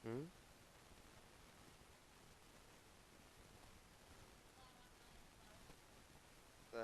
হুম। তা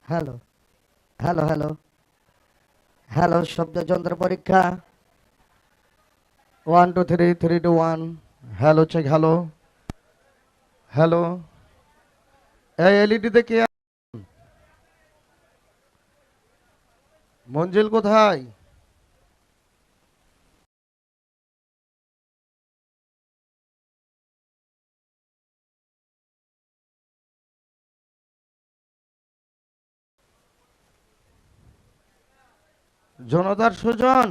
hello hello hello hello, শব্দ যন্ত্র পরীক্ষা। 1 2 3 3 2 1। Hello, check. Hello hello. এই এলইডিতে কে মঞ্জিল কোথায়? জনতার সুজন।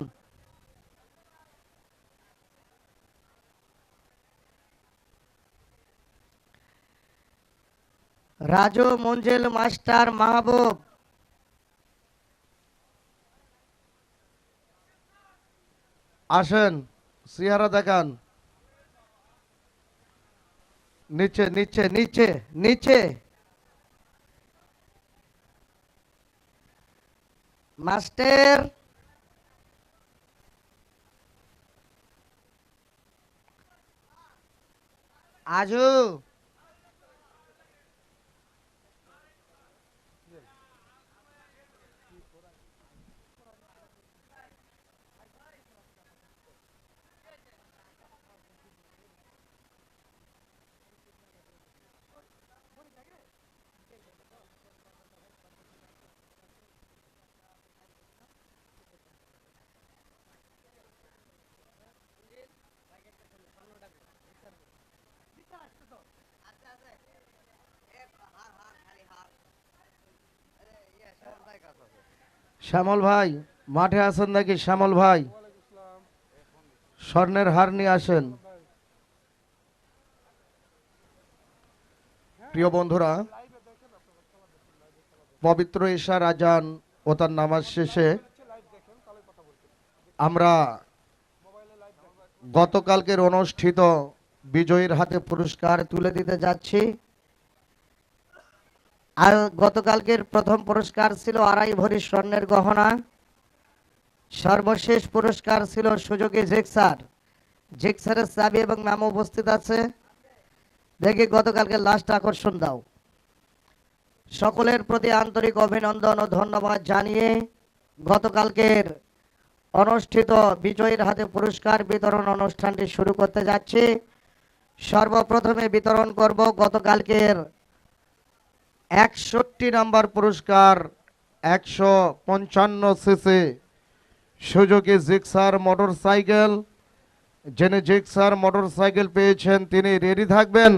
রাজু, মঞ্জিল, মাস্টার, মাহবুব। আসেন, চেহারা দেখান। নিচে নিচে নিচে নিচে। মাস্টার। আজু। শ্যামল ভাই, মাঠে আছেন নাকি? শ্যামল ভাই, স্বর্ণের হার নিয়ে আসেন। প্রিয় বন্ধুরা, পবিত্র ঈশার আজান ও তার নামাজ শেষে আমরা গতকালকের অনুষ্ঠিত বিজয়ীর হাতে পুরস্কার তুলে দিতে যাচ্ছি। আর গতকালকের প্রথম পুরস্কার ছিল 2.5 ভরি স্বর্ণের গহনা। সর্বশেষ পুরস্কার ছিল সুযোগী জিক্সার। জিক্সারের চাবি এবং নাম উপস্থিত আছে। দেখি গতকালকে লাস্ট আকর্ষণ দাও। সকলের প্রতি আন্তরিক অভিনন্দন ও ধন্যবাদ জানিয়ে গতকালকের অনুষ্ঠিত বিজয়ীর হাতে পুরস্কার বিতরণ অনুষ্ঠানটি শুরু করতে যাচ্ছি। সর্বপ্রথমে বিতরণ করব গতকালকের 61 নম্বর পুরস্কার, 155 সিসি সুজুকি জিক্সার মোটরসাইকেল। যিনি জিক্সার মোটরসাইকেল পেয়েছেন তিনি রেডি থাকবেন।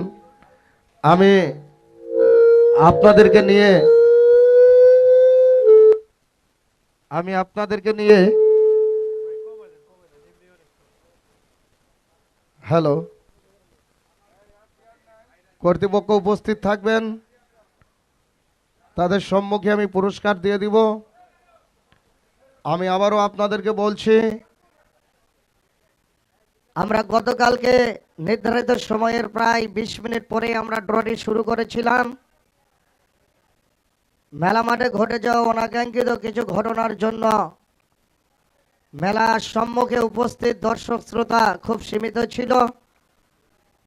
আমি আপনাদেরকে নিয়ে হ্যালো, কর্তৃপক্ষ উপস্থিত থাকবেন। তাদের সম্মুখে আমি পুরস্কার দিয়ে দিব। আমি আবারও আপনাদেরকে বলছি, আমরা গতকালকে নির্ধারিত সময়ের প্রায় 20 মিনিট পরে আমরা ড্রটি শুরু করেছিলাম। মেলা মাঠে ঘটে যাওয়া অনাকাঙ্ক্ষিত কিছু ঘটনার জন্য মেলার সম্মুখে উপস্থিত দর্শক শ্রোতা খুব সীমিত ছিল।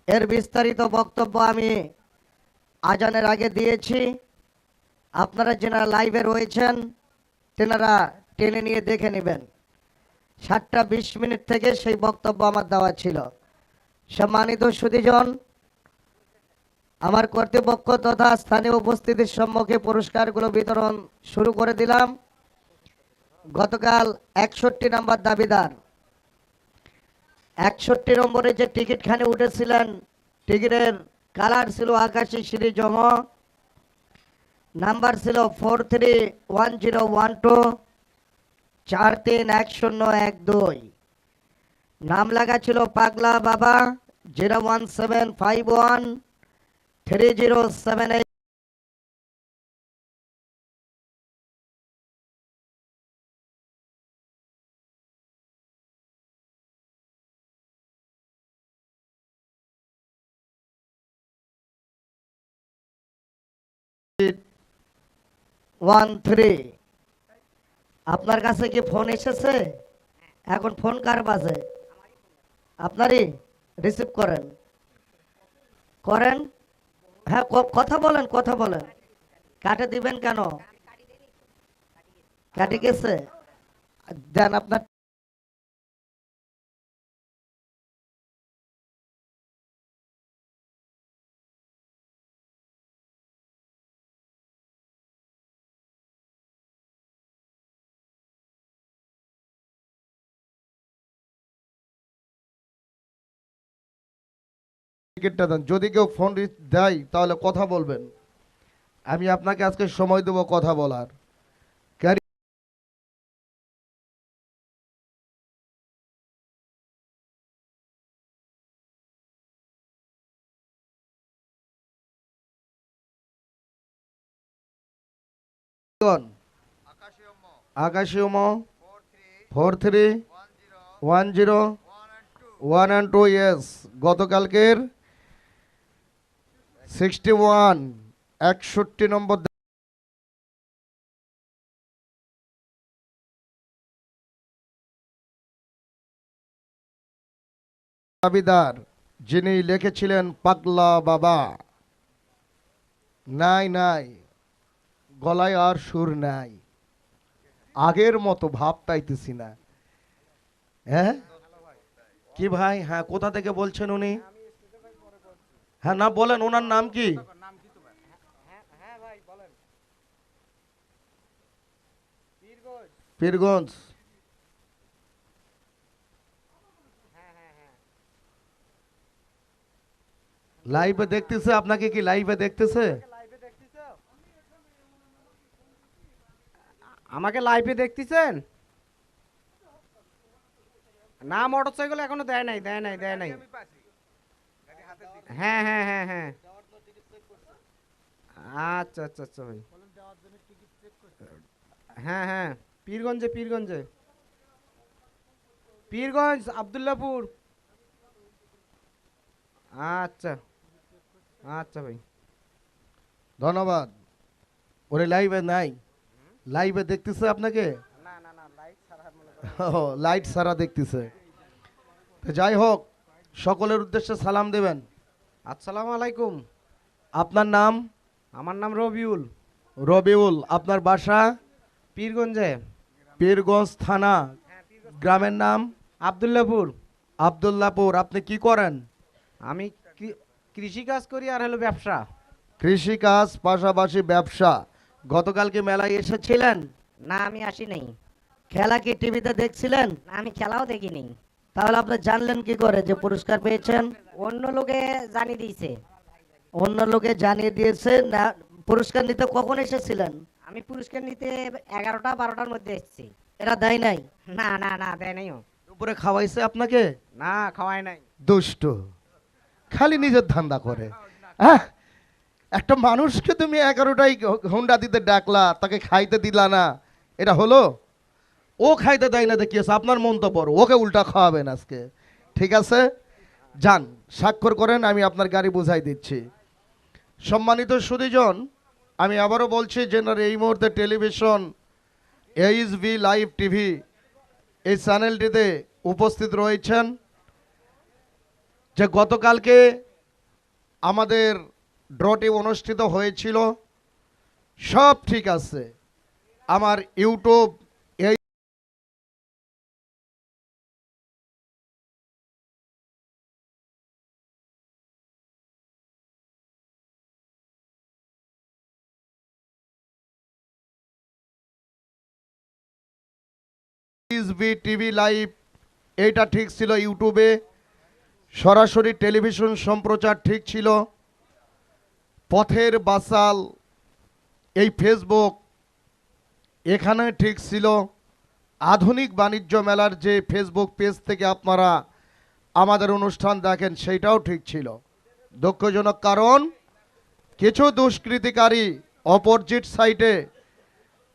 এর বিস্তারিত বক্তব্য আমি আজানের আগে দিয়েছি। আপনারা যারা লাইভে রয়েছেন তেনারা টেনে নিয়ে দেখে নেবেন। 7টা 20 মিনিট থেকে সেই বক্তব্য আমার দেওয়া ছিল। সম্মানিত সুধীজন, আমার কর্তৃপক্ষ তথা স্থানীয় উপস্থিতির সম্মুখে পুরস্কারগুলো বিতরণ শুরু করে দিলাম। গতকাল 61 নম্বর দাবিদার 61 নম্বরে যে টিকিটখানে উঠেছিলেন, টিকিটের কালার ছিল আকাশী শ্রী জম, নাম্বার ছিল 431012 431012। নাম লাগা ছিল পাগলা বাবা 01751 3078। আপনার কাছে কি ফোন এসেছে? এখন ফোন কার বাজে? আপনারই। রিসিভ করেন করেন। হ্যাঁ, কথা বলেন কথা বলেন। কাটে দিবেন কেন? কেটে গেছে, দেন আপনার। টিকিটটা দেন। যদি কেউ ফোন দেয় তাহলে কথা বলবেন। আমি আপনাকে আজকে সময় দেবো কথা বলার। আকাশীয় 4310 ইয়েস, গতকালকের 61 নম্বর দাবিদার, যিনি লিখেছিলেন পাগলা বাবা। নাই নাই, গলায় আর সুর নাই, আগের মতো ভাব পাইতেছি না। হ্যাঁ কি ভাই? হ্যাঁ, কোথা থেকে বলছেন উনি? হ্যাঁ না, বলেন ওনার নাম কি? পীরগঞ্জ। লাইভে দেখতেছে আপনাকে? কি লাইভে দেখতেছে? আমাকে লাইভে দেখতেছেন? না, মোটরসাইকেল এখনো দেয় নাই, দেয় নাই, দেয় নাই। হ্যাঁ হ্যাঁ হ্যাঁ হ্যাঁ, আচ্ছা আচ্ছা আচ্ছা ভাই। হ্যাঁ হ্যাঁ, পীরগঞ্জে, পীরগঞ্জে, পীরগঞ্জ আবদুল্লাপুর। আচ্ছা আচ্ছা ভাই। ধন্যবাদ। ওরে লাইভে নাই, লাইভে দেখতেছে আপনাকে? না না না, লাইট ছাড়া মনে ও, লাইট সারা দেখতেছে। তো যাই হোক, সকলের উদ্দেশ্যে সালাম দেবেন। আসসালামু আলাইকুম। আপনার নাম? আমার নাম রবিউল। রবিউল। আপনার বাসা? পীরগঞ্জে। পীরগঞ্জ থানা, গ্রামের নাম? আবদুল্লাপুর। আবদুল্লাপুর। আপনি কি করেন? আমি কৃষি কাজ করি আর হলো ব্যবসা। কৃষি কাজ পাশাপাশি ব্যবসা। গতকালকে মেলায় এসেছিলেন? না, আমি আসি নাই। খেলা কি টিভিতে দেখছিলেন? না, আমি খেলাও দেখিনি। তাহলে আপনি জানলেন কি করে যে পুরস্কার পেয়েছেন? অন্য লোকে জানিয়ে দিয়েছে। অন্য লোকে জানিয়ে দিয়েছে না? পুরস্কার নিতে কখন এসেছিলেন? আমি পুরস্কার নিতে 11টা 12টার মধ্যে এসেছি। এরা দেয় নাই? না না না, দেয় নাইও। দুপুরে খাওয়াইছে আপনাকে? না, খাওয়াই নাই। দুষ্ট, খালি নিজের ধান্দা করে। হ্যাঁ, একটা মানুষকে তুমি 11টায় হুন্ডা দিতে ডাকলা, তাকে খাইতে দিলা না, এটা হলো? ও খাইতে দেয় না দেখিয়েছে, আপনার মন্তব্য, ওকে উল্টা খাওয়াবেন আজকে। ঠিক আছে, যান স্বাক্ষর করেন, আমি আপনার গাড়ি বুঝাই দিচ্ছি। সম্মানিত সুধীজন, আমি আবারও বলছি, যেনারা এই মুহূর্তে টেলিভিশন এইচবি লাইভ টিভি এই চ্যানেলটিতে উপস্থিত রয়েছেন, যে গতকালকে আমাদের ড্রটি অনুষ্ঠিত হয়েছিল, সব ঠিক আছে। আমার ইউটিউব এইচবি টিভি লাইভ, এটা ঠিক ছিল। ইউটিউবে সরাসরি টেলিভিশন সম্প্রচার ঠিক ছিল। পথের বাসাল এই ফেসবুক, এখানে ঠিক ছিল। আধুনিক বাণিজ্য মেলার যে ফেসবুক পেজ থেকে আপনারা আমাদের অনুষ্ঠান দেখেন, সেইটাও ঠিক ছিল। দুঃখজনক কারণ, কিছু দুষ্কৃতিকারী অপোজিট সাইটে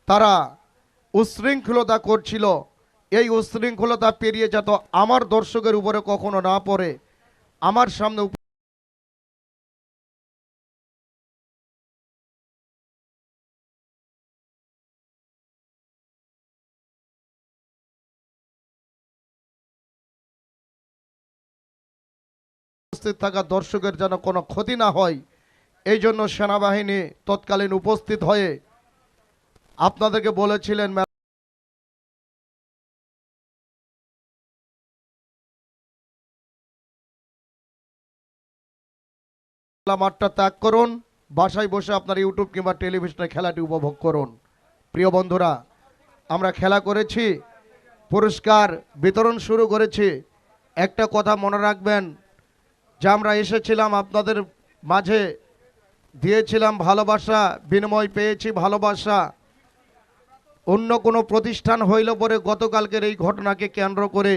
তারা উচ্ছৃঙ্খলতা করছিল। এই উচ্ছৃঙ্খলতা পেরিয়ে যত আমার দর্শকের উপরে কখনো না পড়ে, আমার সামনে উপস্থিত থাকা দর্শকের যেন কোনো ক্ষতি না হয়, এই জন্য সেনাবাহিনী তৎকালীন উপস্থিত হয়ে আপনাদেরকে বলেছিলেন খেলা মাঠটা ত্যাগ করুন, বাসায় বসে আপনার ইউটিউব কিংবা টেলিভিশনে খেলাটি উপভোগ করুন। প্রিয় বন্ধুরা, আমরা খেলা করেছি, পুরস্কার বিতরণ শুরু করেছি। একটা কথা মনে রাখবেন যে আমরা এসেছিলাম আপনাদের মাঝে, দিয়েছিলাম ভালোবাসা, বিনিময় পেয়েছি ভালোবাসা। অন্য কোনো প্রতিষ্ঠান হইল পরে গতকালকের এই ঘটনাকে কেন্দ্র করে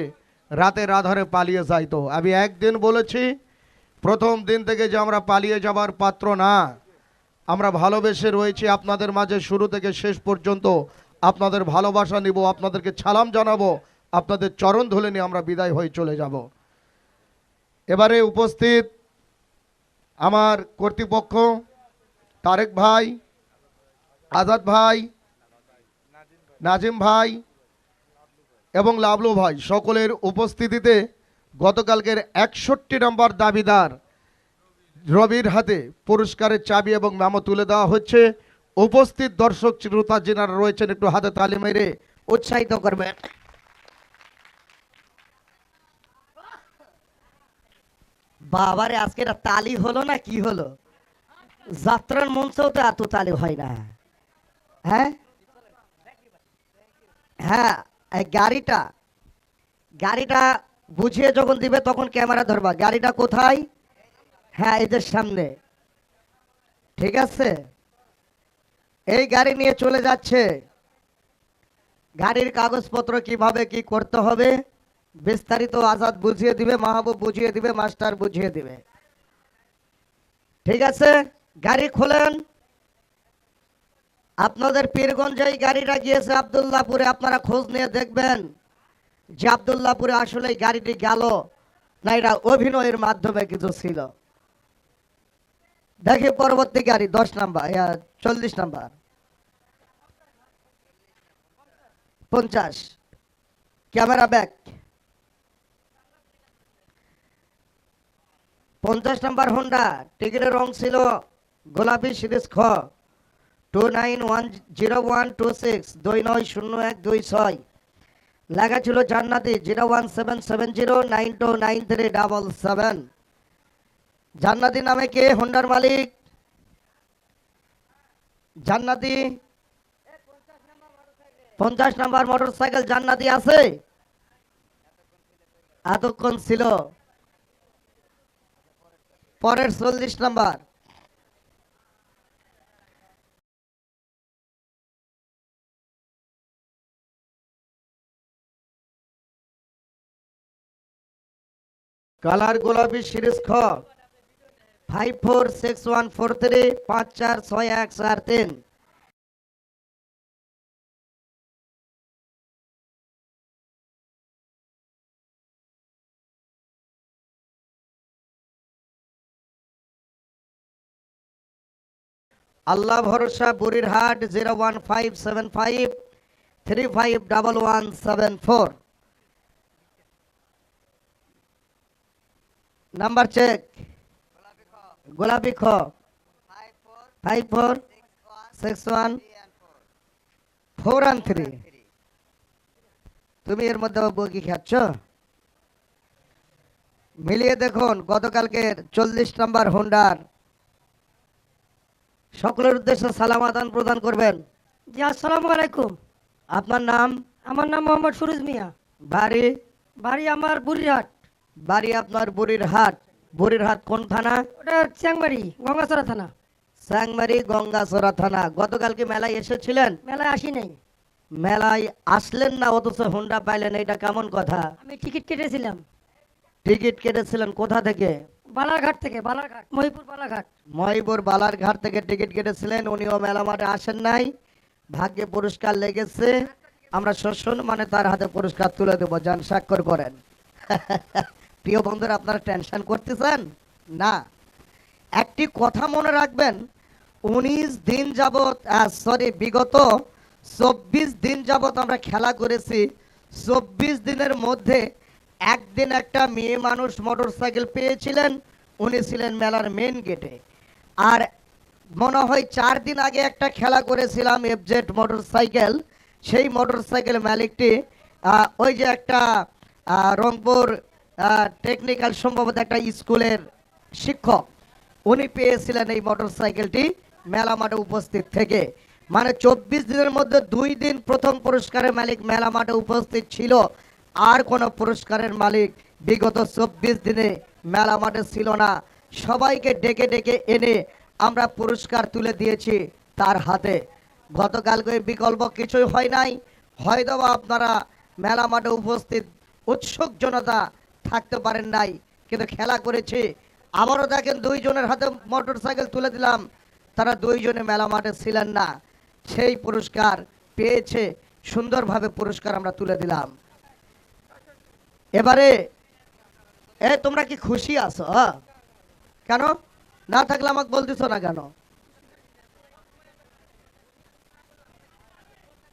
রাতের আধারে পালিয়ে যাইতো। আমি একদিন বলেছি, প্রথম দিন থেকে যে আমরা পালিয়ে যাবার পাত্র না, আমরা ভালোবেসে রয়েছি আপনাদের মাঝে। শুরু থেকে শেষ পর্যন্ত আপনাদের ভালোবাসা নিব, আপনাদেরকে সালাম জানাবো, আপনাদের চরণ ধুলে নিয়ে আমরা বিদায় হয়ে চলে যাব। এবারে উপস্থিত আমার কর্তৃপক্ষ, তারেক ভাই, আজাদ ভাই, নাজিম ভাই এবং লাবলু ভাই, সকলের উপস্থিতিতে গতকালকের 61 নম্বর দাবিদার রবির হাতে পুরস্কারের চাবি এবং মেমো তুলে দেওয়া হচ্ছে। উপস্থিত দর্শক শ্রোতা যারা রয়েছেন একটু হাতে তালি মেরে উৎসাহিত করবেন। বাবারে, আজকে এটা তালি হলো না কি হলো? যাত্রার মঞ্চেও তো এত তালি হয় না। হ্যাঁ হ্যাঁ, এই গাড়িটা বুঝিয়ে যখন দিবে তখন ক্যামেরা ধরবা। গাড়িটা কোথায়? হ্যাঁ, এদের সামনে। ঠিক আছে, এই গাড়ি নিয়ে চলে যাচ্ছে। গাড়ির কাগজপত্র কিভাবে কি করতে হবে বিস্তারিত আজাদ বুঝিয়ে দিবে, মাহবুব বুঝিয়ে দিবে, মাস্টার বুঝিয়ে দিবে। ঠিক আছে, গাড়ি খোলেন। আপনাদের পীরগঞ্জে এই গাড়িটা গিয়েছে আব্দুল্লাহপুরে। আপনারা খোঁজ নিয়ে দেখবেন যে আব্দুল্লাহপুরে আসলে এই গাড়িটি গেল না এটা অভিনয়ের মাধ্যমে কিছু ছিল। দেখি পরবর্তী গাড়ি 10 number, 40 number, 50, camera back. 50 number Honda, টিকিটের রং ছিল গোলাপি সিরিজ খ 290126 290126। লেখা ছিল জান্নাতি 01770929377। জান্নাতি নামে কে হোন্ডার মালিক? জান্নাতি 50 নাম্বার মোটরসাইকেল জান্নাতি আছে? এতক্ষণ ছিল। পরের 40 নাম্বার, কালার গোলাপি সিরিজ খ 546143 546143। আল্লাহ ভরসা বুড়িরহাট 01575 351174। নাম্বার চেক, গোলাপি খ 546143। তুমি এর মধ্যে বগি খাচ্ছ? মিলিয়ে দেখুন গতকালকের 40 নাম্বার হোন্ডার। সকলের উদ্দেশ্যে সালাম আদান প্রদান করবেন। জি, আসসালামু আলাইকুম। আপনার নাম? আমার নাম মোহাম্মদ সুরজ মিয়া। বাড়ি? বাড়ি আমার বুড়িরহাট। বাড়ি আপনার বুড়িরহাট। বুড়িরহাট কোন থানা? ওটা চ্যাংবাড়ি, গঙ্গাচড়া থানা। স্যাংমারি, গঙ্গাচড়া থানা। গতকাল কি মেলায় এসেছিলেন? মেলায় আসি নাই। মেলায় আসলেন না অথচ হোন্ডা পাইলেন, এটা কেমন কথা? আমি টিকিট কেটেছিলাম। টিকিট কেটেছিলেন কোথা থেকে? বালারঘাট থেকে, বালারঘাট, মহিপুর বালারঘাট। মহিপুর বালারঘাট থেকে টিকিট কেটেছিলেন। উনিও মেলা মাঠে আসেন নাই, ভাগ্যে পুরস্কার লেগেছে। আমরা শোষণ মানে তার হাতে পুরস্কার তুলে দেবো, যান স্বাক্ষর করেন। প্রিয় বন্ধুরা, আপনারা টেনশন করতেছেন না। একটি কথা মনে রাখবেন, 19 দিন যাবত বিগত 24 দিন যাবত আমরা খেলা করেছি। 24 দিনের মধ্যে একদিন একটা মেয়ে মানুষ মোটরসাইকেল পেয়েছিলেন, উনি ছিলেন মেলার মেন গেটে। আর মনে হয় 4 দিন আগে একটা খেলা করেছিলাম এফজেড মোটরসাইকেল। সেই মোটরসাইকেল মালিকটি ওই যে একটা রংপুর টেকনিক্যাল সম্ভবত একটা স্কুলের শিক্ষক, উনি পেয়েছিলেন এই মোটরসাইকেলটি মেলা মাঠে উপস্থিত থেকে। মানে 24 দিনের মধ্যে 2 দিন প্রথম পুরস্কারের মালিক মেলা মাঠে উপস্থিত ছিল, আর কোনো পুরস্কারের মালিক বিগত 24 দিনে মেলা মাঠে ছিল না। সবাইকে ডেকে ডেকে এনে আমরা পুরস্কার তুলে দিয়েছি তার হাতে। গতকালকে বিকল্প কিছুই হয় নাই, হয়তো বা আপনারা মেলা মাঠে উপস্থিত উৎসুক জনতা থাকতে পারেন নাই, কিন্তু খেলা করেছি। আবারও দেখেন 2 জনের হাতে মোটরসাইকেল তুলে দিলাম, তারা 2 জনে মেলা মাঠে ছিলেন না, সেই পুরস্কার পেয়েছে। সুন্দরভাবে পুরস্কার আমরা তুলে দিলাম। এবারে তোমরা কি খুশি আছো? কেন না থাকলে আমাকে বলতেছ না কেন?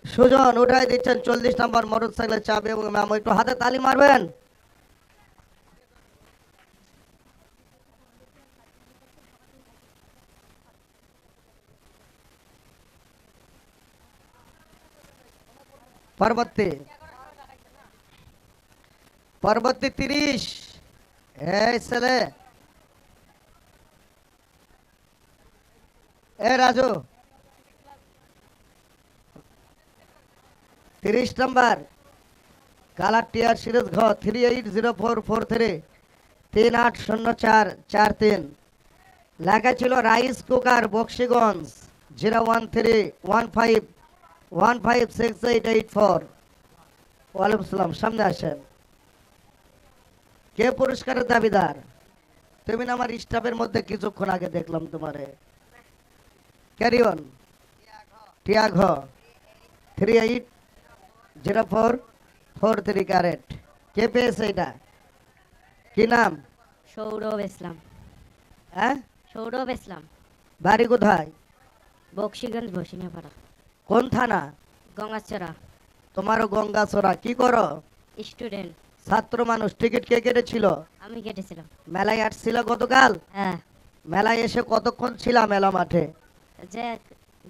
সুজন উঠাই দিচ্ছেন 40 নম্বর মোটরসাইকেলের চাবি এবং ম্যাম একটু হাতে তালি মারবেন। পরবর্তী 30। এই ছেলে, রাজু 30 নম্বর কালার টিয়ার সিরিজ ঘ 380443 380443। লেখা ছিল রাইস কুকার বক্সিগঞ্জ 01315156884। ওয়ালাইকুম সালাম, সামনে আসেন। কে পুরস্কারের দাবিদার? তুমি না আমার স্টাফের মধ্যে কিছুক্ষণ আগে দেখলাম তোমারে। Carry on. টিয়াঘ 380443 ক্যারেট। কে পেয়েছে এটা? কি নাম? সৌরভ ইসলাম। হ্যাঁ, সৌরভ ইসলাম, বাড়ি কোথায়? বক্সিগঞ্জ বসিনাপাড়া, কোন থানা? গঙ্গাচড়া। তোমারও গঙ্গাচড়া। কি করো? স্টুডেন্ট। ছাত্র মানুষ। টিকিট কে কেটেছিল? আমি কেটেছিলাম। মেলায় আসছিল গতকাল? হ্যাঁ, মেলায় এসে কতক্ষণ ছিলাম মেলা মাঠে? যে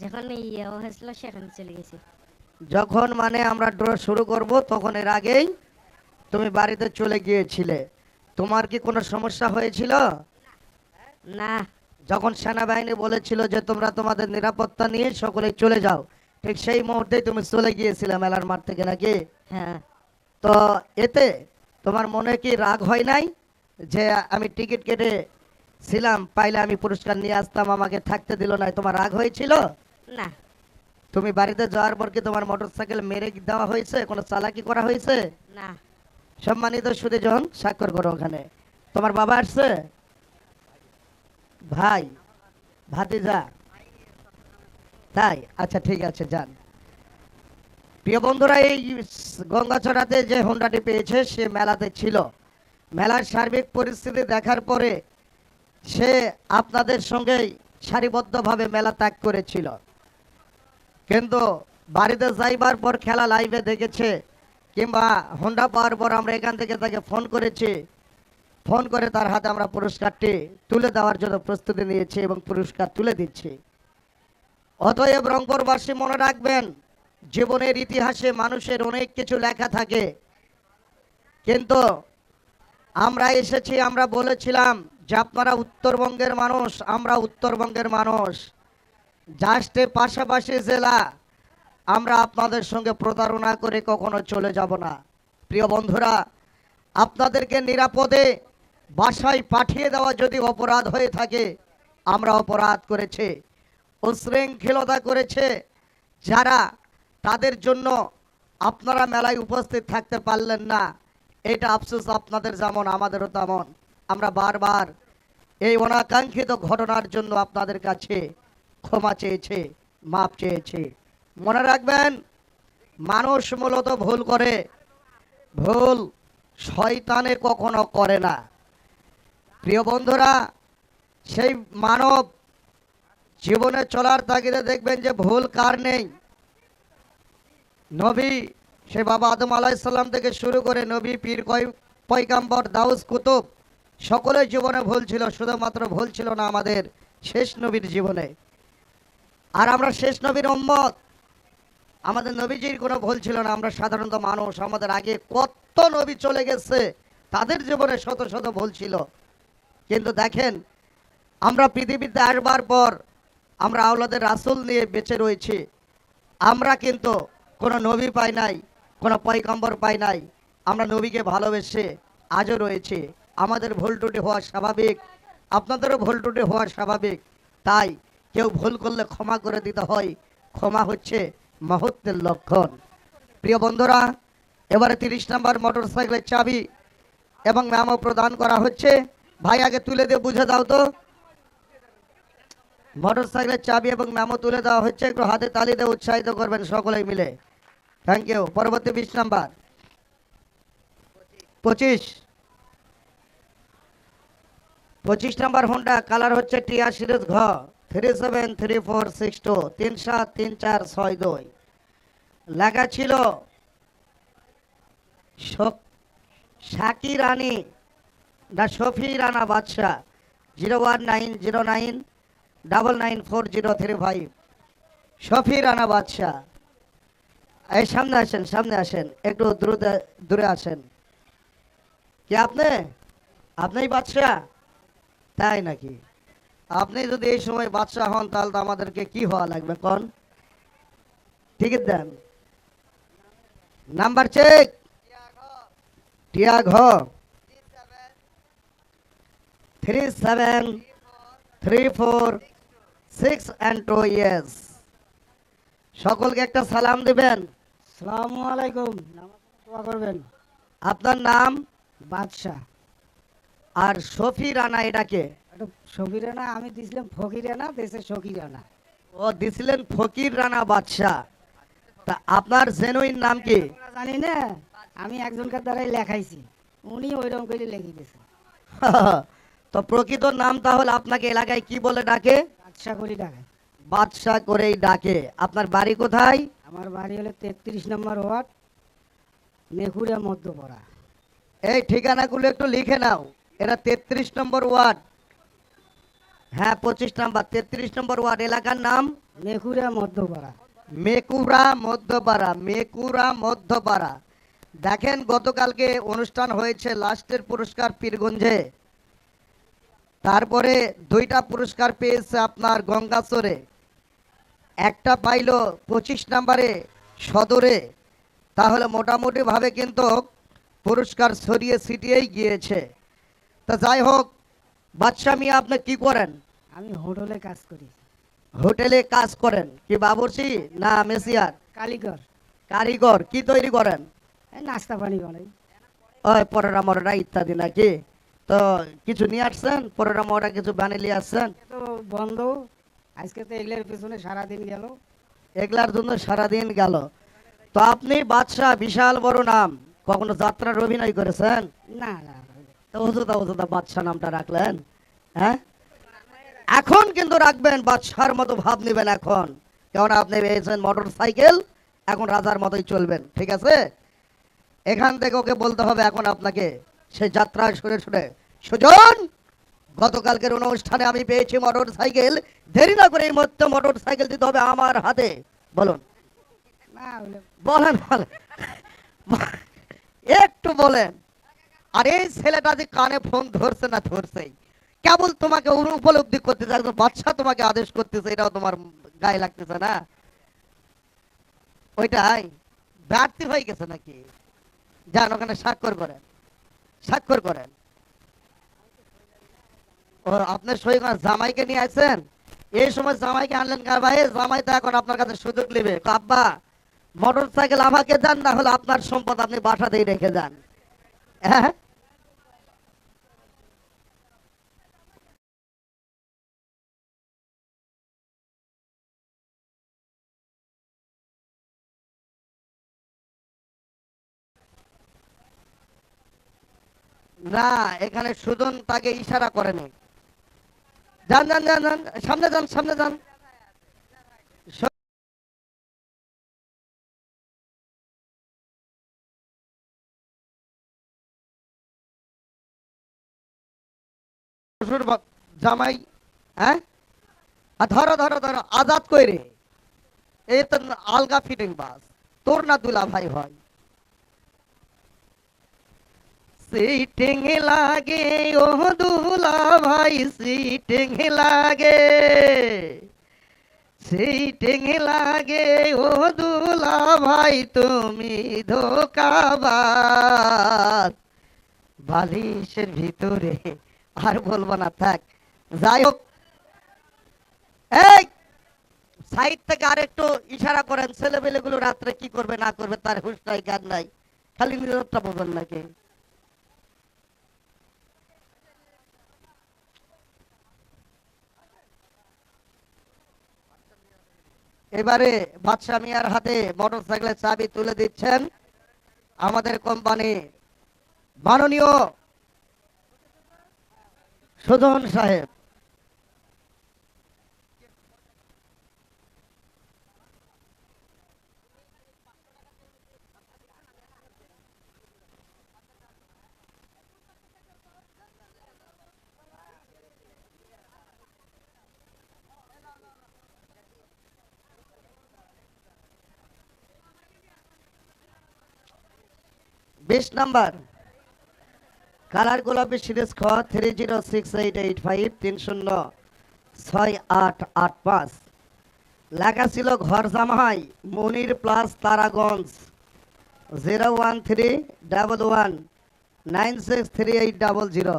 যখন ইয়ে হয়েছিল সেখানে চলে গেছি। যখন মানে আমরা ড্র শুরু করব তখন এর আগেই তুমি বাড়িতে চলে গিয়েছিলে। তোমার কি কোনো সমস্যা হয়েছিল? না, যখন সেনাবাহিনী বলেছিল যে তোমরা তোমাদের নিরাপত্তা নিয়ে সকলে চলে যাও, ঠিক সেই মুহূর্তেই তুমি চলে গিয়েছিলে মেলার মাঠ থেকে, নাকি? হ্যাঁ, তো এতে তোমার মনে কি রাগ হয় নাই যে আমি টিকিট কেটে ছিলাম, পাইলে আমি পুরস্কার নিয়ে আসতাম, আমাকে থাকতে দিল না? তোমার রাগ হয়েছিল? না, তুমি বাড়িতে যাওয়ার পর কি তোমার মোটরসাইকেল মেরে দেওয়া হয়েছে? কোনো চালাকি করা হয়েছে? না। সম্মানিত সুধীজন, স্বাক্ষর করো ওখানে। তোমার বাবা আসছে? ভাই, ভাতিজা? তাই? আচ্ছা, ঠিক আছে, যান। প্রিয় বন্ধুরা, এই গঙ্গাচড়াতে যে হোন্ডাটি পেয়েছে সে মেলাতে ছিল। মেলার সার্বিক পরিস্থিতি দেখার পরে সে আপনাদের সঙ্গেই সারিবদ্ধভাবে মেলা ত্যাগ করেছিল, কিন্তু বাড়িতে যাইবার পর খেলা লাইভে দেখেছে, কিংবা হোন্ডা পাওয়ার পর আমরা এখান থেকে তাকে ফোন করেছি, ফোন করে তার হাতে আমরা পুরস্কারটি তুলে দেওয়ার জন্য প্রস্তুতি নিয়েছি এবং পুরস্কার তুলে দিচ্ছি। অতএব রংপুরবাসী মনে রাখবেন, জীবনের ইতিহাসে মানুষের অনেক কিছু লেখা থাকে, কিন্তু আমরা এসেছি, আমরা বলেছিলাম যে আপনারা উত্তরবঙ্গের মানুষ, আমরা উত্তরবঙ্গের মানুষ, জাস্টে পাশাপাশি জেলা, আমরা আপনাদের সঙ্গে প্রতারণা করে কখনো চলে যাব না। প্রিয় বন্ধুরা, আপনাদেরকে নিরাপদে বাসায় পাঠিয়ে দেওয়া যদি অপরাধ হয়ে থাকে, আমরা অপরাধ করেছি, উশৃঙ্খলতা করেছে যারা, তাদের জন্য আপনারা মেলায় উপস্থিত থাকতে পারলেন না। এটা আফসোস, আপনাদের যেমন আমাদেরও তেমন। আমরা বারবার এই অনাকাঙ্ক্ষিত ঘটনার জন্য আপনাদের কাছে ক্ষমা চেয়েছে, মাপ চেয়েছে। মনে রাখবেন, মানুষ মূলত ভুল করে, ভুল শয়তানে কখনো করে না। প্রিয় বন্ধুরা, সেই মানব জীবনে চলার তাগিদে দেখবেন যে ভুল কার নেই? নবী, সে বাবা আদম আলাইহিস সালাম থেকে শুরু করে নবী, পীর, পয়গাম্বর, দাউস, কুতুব, সকলের জীবনে ভুল ছিল, শুধুমাত্র ভুল ছিল না আমাদের শেষ নবীর জীবনে। আর আমরা শেষ নবীর উম্মত, আমাদের নবীজির কোনো ভুল ছিল না। আমরা সাধারণত মানুষ, আমাদের আগে কত নবী চলে গেছে, তাদের জীবনে শত শত ভুল ছিল, কিন্তু দেখেন আমরা পৃথিবীতে আসবার পর আমরা আওলাদের রাসূল নিয়ে বেঁচে রয়েছি। আমরা কিন্তু কোনো নবী পাই নাই, কোনো পয়গম্বর পাই নাই। আমরা নবীকে ভালোবেসে আজও রয়েছে। আমাদের ভুল ত্রুটি হওয়া স্বাভাবিক, আপনাদেরও ভুল ত্রুটি হওয়া স্বাভাবিক। তাই কেউ ভুল করলে ক্ষমা করে দিতে হয়। ক্ষমা হচ্ছে মহত্বের লক্ষণ। প্রিয় বন্ধুরা, এবারে 30 নম্বর মোটর সাইকেলের চাবি এবং মেমো প্রদান করা হচ্ছে। ভাই আগে তুলে দিয়ে বুঝে দাও তো। মোটর সাইকেলের চাবি এবং মেমো তুলে দেওয়া হচ্ছে, একটু হাতে তালি দিয়ে উৎসাহিত করবেন সকলেই মিলে। Thank you. পরবর্তী 20 নাম্বার 25 নাম্বার হোন্ডা, কালার হচ্ছে টিয়া সিরিজ ঘ 373462 373462। লেখা ছিল শাকি রানী না শফি রানা বাদশাহ 01909994035। শফি রানা বাদশাহ, এই সামনে আসেন, সামনে আসেন, একটু দূরে আসেন। কি আপনিই বাদশাহ? তাই নাকি? আপনি যদি এই সময় বাদশাহ হন তাহলে তো আমাদেরকে কি হওয়া লাগবে কোন? টিকিট দেন। Number check. টিয়া ঘ 37346 and 2 years। সকলকে একটা সালাম দিবেন। আসসালামু আলাইকুম। দোয়া করবেন। আপনার নাম বাদশাহ। আর শফি রানা এটাকে? এটা শফির রানা, আমি দিছিলাম ফকির রানা, দেশে শকির রানা। ও দিছিলেন ফকির রানা বাদশাহ। তা আপনার জেনুইন নাম কি? আমরা জানি না, আমি একজনকার দ্বারাই লেখাইছি, উনি ওইরকম করে লিখে দিয়েছে। তো প্রকৃত নাম তাহলে আপনাকে এলাকায় কি বলে ডাকে? বাদশাহ করি টাকা। বাদশাহ করেই ডাকে। আপনার বাড়ি কোথায়? আমার বাড়ি হলো 33 নম্বর ওয়ার্ড, মেঘুরা মধ্যপাড়া। এই ঠিকানাগুলো একটু লিখে নাও। এটা 33 নম্বর ওয়ার্ড। হ্যাঁ 25 নাম্বার 33 নম্বর ওয়ার্ড। এলাকার নাম মেঘুরা মধ্যপাড়া। মেকুরা মধ্যপাড়া। মেকুরা মধ্যপাড়া। দেখেন গতকালকে অনুষ্ঠান হয়েছে, লাস্টের পুরস্কার পীরগঞ্জে, তারপরে 2টা পুরস্কার পেয়েছে আপনার গঙ্গাচরে, একটা পাইলো 25 নম্বরে সদরে। তাহলে মোটামুটি ভাবে কিন্তু পুরস্কার ছড়িয়ে ছিটিয়েই গিয়েছে। তা যাই হোক, বাদশা মিয়া আপনি কি করেন? আমি হোটেলে কাজ করি। হোটেলে কাজ করেন? কি বাবুর্চি না মেসিয়ার? কারিগর। কারিগর। কি তৈরি করেন? এই নাস্তা পানি বানাই। ওই পরোটা মরোটা ইত্যাদি নাকি? তো কিছু নিয়ে আসছেন? পরোটা মরোটা কিছু বানিয়ে আসছেন? আজকে তো বন্ধ, আজকে তো এগুলোর পিছনে সারাদিন গেল। এগুলার জন্য সারাদিন গেল। তো আপনি বাদশাহ, বিশাল বড় নাম, কখনো যাত্রার অভিনয় করেছেন? না না, তো ওজুদা ওজুদা বাদশাহ নামটা রাখলেন, হ্যাঁ? এখন কিন্তু রাখবেন, বাদশার মতো ভাব নেবেন এখন, কারণ আপনি পেয়েছেন মোটর সাইকেল, এখন রাজার মতোই চলবেন, ঠিক আছে? এখান থেকে ওকে বলতে হবে এখন আপনাকে, সে যাত্রা শুনে শুনে, সুজন গতকালকের অনুষ্ঠানে আমি পেয়েছি মোটর সাইকেল, দেরি না করে এই মুহূর্তে মোটর সাইকেল দিতে হবে আমার হাতে। বলুন, না হলে বলেন বলেন, একটু বলেন। আর এই ছেলেটা যে কানে ফোন ধরছে না ধরছেই, কেবল তোমাকে উপলব্ধি করতেছে, একজন বাদশা তোমাকে আদেশ করতেছে, এটাও তোমার গায়ে লাগতেছে না? ওইটাই ব্যর্থ হয়ে গেছে নাকি? যান ওখানে স্বাক্ষর করেন, স্বাক্ষর করেন। ও আপনার সই করেন। জামাইকে নিয়ে আসছেন? এই সময় জামাইকে আনলেন কার ভাই? জামাই তো এখন আপনার কাছে সুযোগ নেবে, আব্বা মোটর সাইকেল আমাকে দেন, না হলে আপনার সম্পদ আপনি বাসাতেই রেখে যান। হ্যাঁ, না এখানে সুজন তাকে ইশারা করেনি। যান যান যান যান, সামনে যান, সামনে যান। শ্বশুর জামাই, হ্যাঁ, আর ধরো ধরো ধরো, আজাদ কইরে, এই তো আলগা ফিটিং বাস, তোর না দুলা ভাই হয়। সিটিং লাগে ও দুলা ভাই সিটিং লাগে, সিটিং লাগে ও দুলা ভাই তুমি ধোকাবাজ। বালিশের ভিতরে আর বলবো না, থাক। যাই হোক, এই সাইড থেকে আর একটু ইশারা করেন, ছেলেবেলেগুলো রাত্রে কি করবে না করবে তার হুঁশ নাই জ্ঞান নাই, খালি নিরবটা বলবেন নাকি? এবারে বাদশা মিয়ার হাতে মোটরসাইকেলের চাবি তুলে দিচ্ছেন আমাদের কোম্পানি মাননীয় সুজন সাহেব। বিশ নাম্বার কালার গোলাপি সিরিজ খ 306885306885, লেখা ছিল ঘর জামাই মনির প্লাস তারাগঞ্জ 01311963800।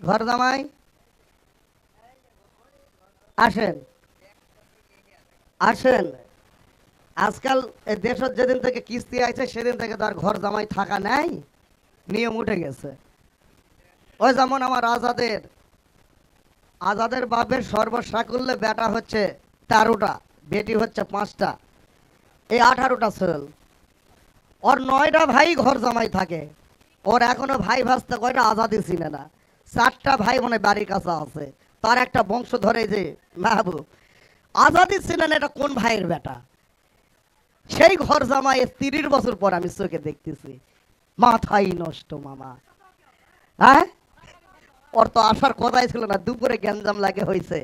ঘর জামাই আসেন আসেন, আজকাল এই দেশের যেদিন থেকে কিস্তি আছে সেদিন থেকে তার ঘর জামাই থাকা নাই, নিয়ম উঠে গেছে। ওই যেমন আমার আজাদের বাপের সর্বসাকুল্যে বেটা হচ্ছে 13টা, বেটি হচ্ছে 5টা, এই 18টা ছেলে। ওর 9টা ভাই ঘর জামাই থাকে, ওর এখনো ভাই ভাসতে কয়টা আজাদি চিনে না। 4টা ভাই মনে বাড়ির কাছে আছে, তার একটা বংশ ধরে যে মাহবুব আজাদি চিনেন, এটা কোন ভাইয়ের বেটা? সেই ঘর জামাই 30 বছর পর আমি চোখে দেখতেছি, মাথাই নষ্ট মামা। হ্যাঁ, ওর তো আসার কথাই ছিল না, দুপুরে গ্যাঞ্জাম লাগে হয়েছে।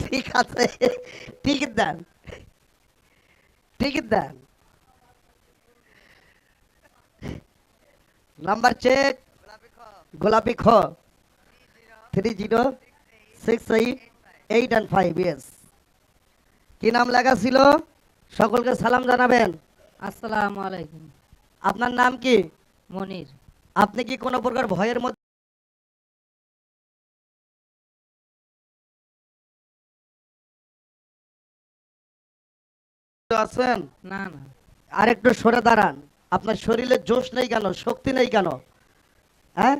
ঠিক আছে, টিকিট দেন, টিকিট দেন, নাম্বার চেক গোলাপি খ 306885। ইয়েস, কি নাম লেখা ছিল? সকলকে সালাম জানাবেন। আসসালামু আলাইকুম। আপনার নাম কি? মনির। আপনি কি কোনো প্রকার ভয়ের মধ্যে আছেন? না না, আর একটু সরে দাঁড়ান। আপনার শরীরে জোশ নেই কেন, শক্তি নেই কেন? হ্যাঁ,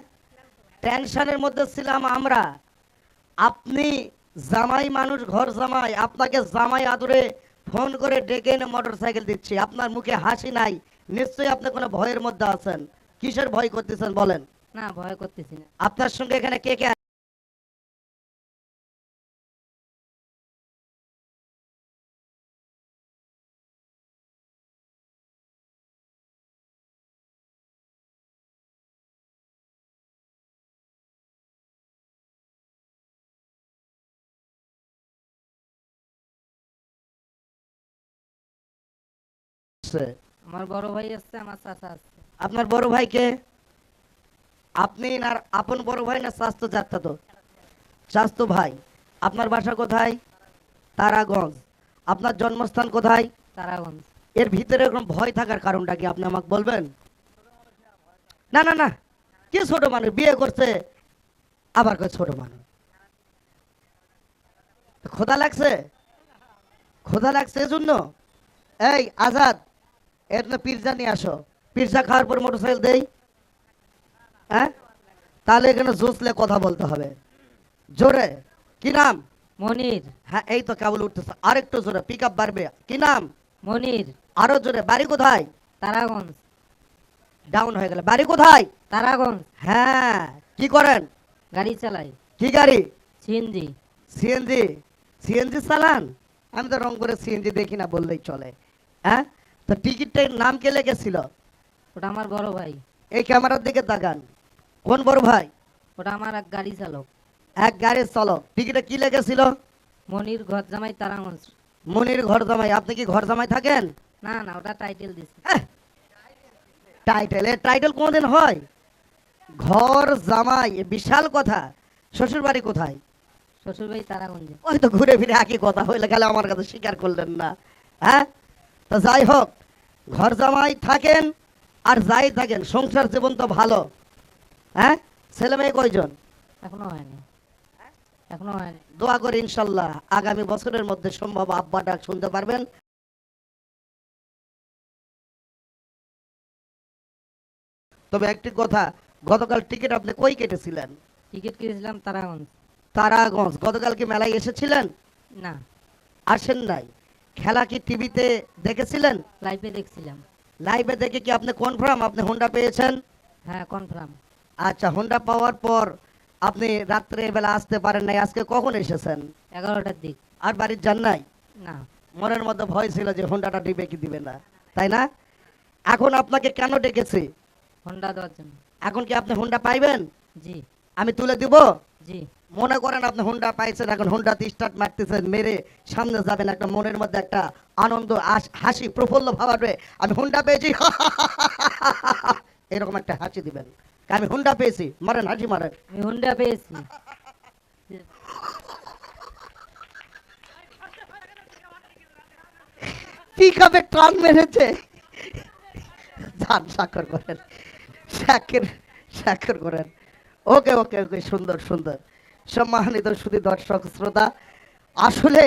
টেনশনের মধ্যে ছিলাম আমরা। আপনি জামাই মানুষ, ঘর জামাই, আপনাকে জামাই আদরে ফোন করে ডেকে এনে মোটরসাইকেল দিচ্ছি, আপনার মুখে হাসি নাই, নিশ্চয়ই আপনি কোনো ভয়ের মধ্যে আছেন। কিসের ভয় করতেছেন বলেন? না ভয় করতেছি না। আপনার সঙ্গে এখানে কে কে আছে? আমার বড় ভাই আছে, আমার চাচা আছে। আপনার বড় ভাইকে আপনি না আপন বড় ভাই না স্বাস্থ্য যাত্রা? তো স্বাস্থ্য ভাই। আপনার বাসা কোথায়? তারাগঞ্জ। আপনার জন্মস্থান কোথায়? তারাগঞ্জ। এর ভিতরে এরকম ভয় থাকার কারণটা কি আপনি আমাকে বলবেন? না না না, কি ছোট মানুষ বিয়ে করছে আবার কয় ছোট মানুষ? খোদা লাগছে, খোদা লাগছে এজন্য। এই আজাদ, এর না পিৎজা নিয়ে আসো, পিৎজা খাওয়ার পর মোটরসাইকেল দেই। হ্যাঁ, তাহলে এখানে জোসলে কথা বলতে হবে জোরে। কি নাম? মনির। হ্যাঁ, এই তো কেবল উঠতেছে, আরেকটু জোরে, পিক আপ বাড়বে। কি নাম? মনির। আরো জোরে। বাড়ি কোথায়? তারাগঞ্জ। ডাউন হয়ে গেল। বাড়ি কোথায়? তারাগঞ্জ। হ্যাঁ, কি করেন? গাড়ি চালাই। কি গাড়ি? সিএনজি। সিএনজি। সিএনজি চালান? আমি তো রংপুরে সিএনজি দেখি না বললেই চলে। হ্যাঁ, তো টিকিটটার নাম কে লেগেছিল? ওটা আমার বড় ভাই। এই ক্যামেরার দিকে তাকান। কোন বড় ভাই? ওটা আমার এক গাড়ি চালক। এক গাড়ির চালক। টিকিটে কি লেগেছিল? মনির ঘর জামাই তারাগঞ্জ। মনির ঘর জামাই। আপনি কি ঘর জামাই থাকেন? না না, ওটা টাইটেল দিছে। টাইটেল, এ টাইটেল কোনোদিন হয়? ঘর জামাই, এ বিশাল কথা। শ্বশুর বাড়ি কোথায়? শ্বশুর বাড়ি তারাগঞ্জে। ওই তো ঘুরে ফিরে একই কথা হইলে গেলে আমার কাছে স্বীকার করলেন না। হ্যাঁ, তো যাই হোক, ঘর জামাই থাকেন আর যাই থাকেন, সংসার জীবন তো ভালো। হ্যাঁ, ছেলে মেয়ে কয়জন? এখনো হয়নি, এখনো হয়নি। দোয়া করি ইনশাল্লাহ আগামী বছরের মধ্যে সম্ভব আব্বা ডাক শুনতে পারবেন। তবে একটি কথা, গতকাল টিকিট আপনি কই কেটেছিলেন? টিকিট কিনেছিলাম তারাগঞ্জ। তারাগঞ্জ। গতকাল কি মেলায় এসেছিলেন? না, আসেন নাই। খেলা কি টিভিতে দেখেছিলেন? লাইভে দেখছিলাম। লাইভে দেখে কি আপনি কনফার্ম আপনি হোন্ডা পেয়েছেন? হ্যাঁ, কনফার্ম। আচ্ছা, হোন্ডা পাওয়ার পর আপনি রাত্রে বেলা আসতে পারেন নাই, আজকে কখন এসেছেন? 11টার দিক। আর বাড়ির যান নাই? না, মনের মধ্যে ভয় ছিল যে হোন্ডাটা দিবে কি দিবে না, তাই না? এখন আপনাকে কেন ডেকেছি? হোন্ডা দেওয়ার জন্য। এখন কি আপনি হোন্ডা পাইবেন? জি, আমি তুলে দিব? জি। মনে করেন আপনি হোন্ডা পাইছেন, এখন হোন্ডাতে স্টার্ট মারতেছেন, মেরে সামনে যাবেন, একটা মনের মধ্যে একটা আনন্দ, হাসি, প্রফুল্ল ভাব আসবে, আমি হোন্ডা পেয়েছি এরকম একটা হাসি দিবেন। আমি হোন্ডা পেয়েছি, মারেন, হাসি মারেন। আমি হোন্ডা পেয়েছি। পিক আপে টান মেরেছে। যান, স্বাক্ষর করেন, স্বাক্ষর করেন। ওকে ওকে ওকে, সুন্দর সুন্দর। সম্মানিত শুধু দর্শক শ্রোতা, আসলে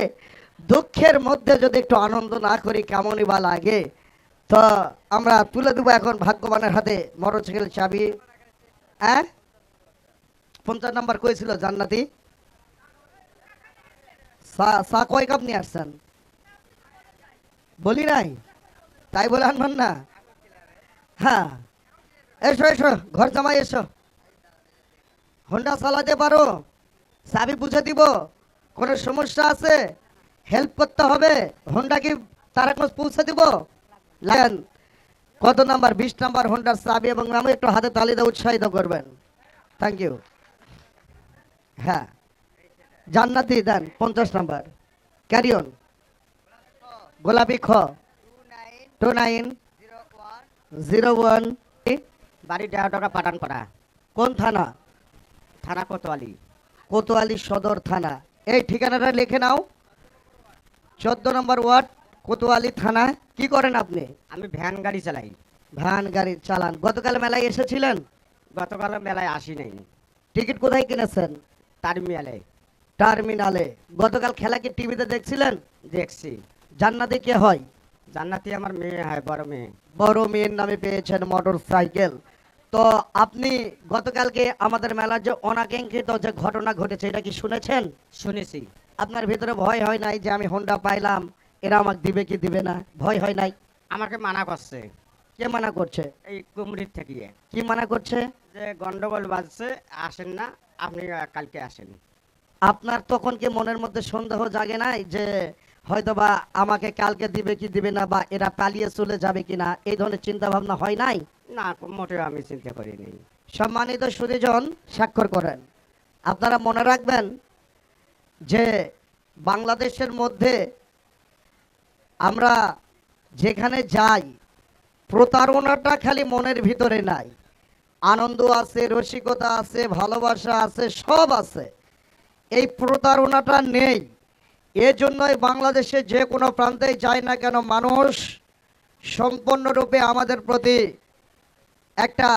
দুঃখের মধ্যে যদি একটু আনন্দ না করি কেমনই বা লাগে। তো আমরা তুলে দেবো এখন ভাগ্যবানের হাতে মোটরসাইকেল চাবি। হ্যাঁ, 50 নাম্বার কইছিল জান্নাতি। চা কয় কাপ নিয়ে আসছেন? বলি নাই, তাই বলে আনবেন না। হ্যাঁ, এসো এসো, ঘর জামাই এসো। হোন্ডা চালাতে পারো? চাবি বুঝে দিব? কোনো সমস্যা আছে? হেল্প করতে হবে? হোন্ডা কি তারাগঞ্জ পৌঁছে দিব? লাগেন। কত নাম্বার? 20 নাম্বার হোন্ডার চাবি এবং নামে একটু হাতে তালি দিয়ে উৎসাহিত করবেন। Thank you. হ্যাঁ, জান্নাতি দেন 50 নাম্বার। Carry on. গোলাপি খ 2901। বাড়ি 1.5 টাকা পাঠান করা। কোন থানা? থানা কোতোয়ালি। কোতোয়ালি সদর থানা। এই ঠিকানাটা লিখে নাও। 14 নম্বর ওয়ার্ড, কোতোয়ালি থানা। কি করেন আপনি? আমি ভ্যান গাড়ি চালাই। ভ্যান গাড়ি চালান। গতকাল মেলায় এসেছিলেন? গতকাল মেলায় আসি নাই। টিকিট কোথায় কিনেছেন? টার্মিনালে টার্মিনালে। গতকাল খেলা কি টিভিতে দেখছিলেন? দেখছি। জান্নাতে কে হয়? জান্নাতি আমার মেয়ে হয়, বড় মেয়ে। বড় মেয়ের নামে পেয়েছেন মোটর সাইকেল। তো আপনি গতকালকে আমাদের মেলার যে অনাকাঙ্ক্ষিত যে ঘটনা ঘটেছে, এটা কি শুনেছেন? শুনেছি। আপনার ভিতরে ভয় হয় নাই যে আমি হোন্ডা পাইলাম, এরা আমাকে দিবে কি দিবে না? ভয় হয় নাই? আমাকে মানা করছে কে মানা করছে? এই কুমড়ির থেকে, কি মানা করছে? যে গন্ডগোল বাজছে, আসেন না, আপনি কালকে আসেন। আপনার তখন কি মনের মধ্যে সন্দেহ জাগে নাই যে হয়তোবা আমাকে কালকে দিবে কি দিবে না, বা এরা পালিয়ে চলে যাবে কিনা, এই ধরনের চিন্তা ভাবনা হয় নাই? না, মোটেও আমি চিন্তা করিনি। সম্মানিত সুধীজন, স্বাক্ষর করেন। আপনারা মনে রাখবেন যে বাংলাদেশের মধ্যে আমরা যেখানে যাই, প্রতারণাটা খালি মনের ভিতরে নাই, আনন্দ আছে, রসিকতা আছে, ভালোবাসা আছে, সব আছে। এই প্রতারণাটা নেই। এজন্যই বাংলাদেশে যে কোনো প্রান্তে যায় না কেন, মানুষ সম্পূর্ণরূপে আমাদের প্রতি একটা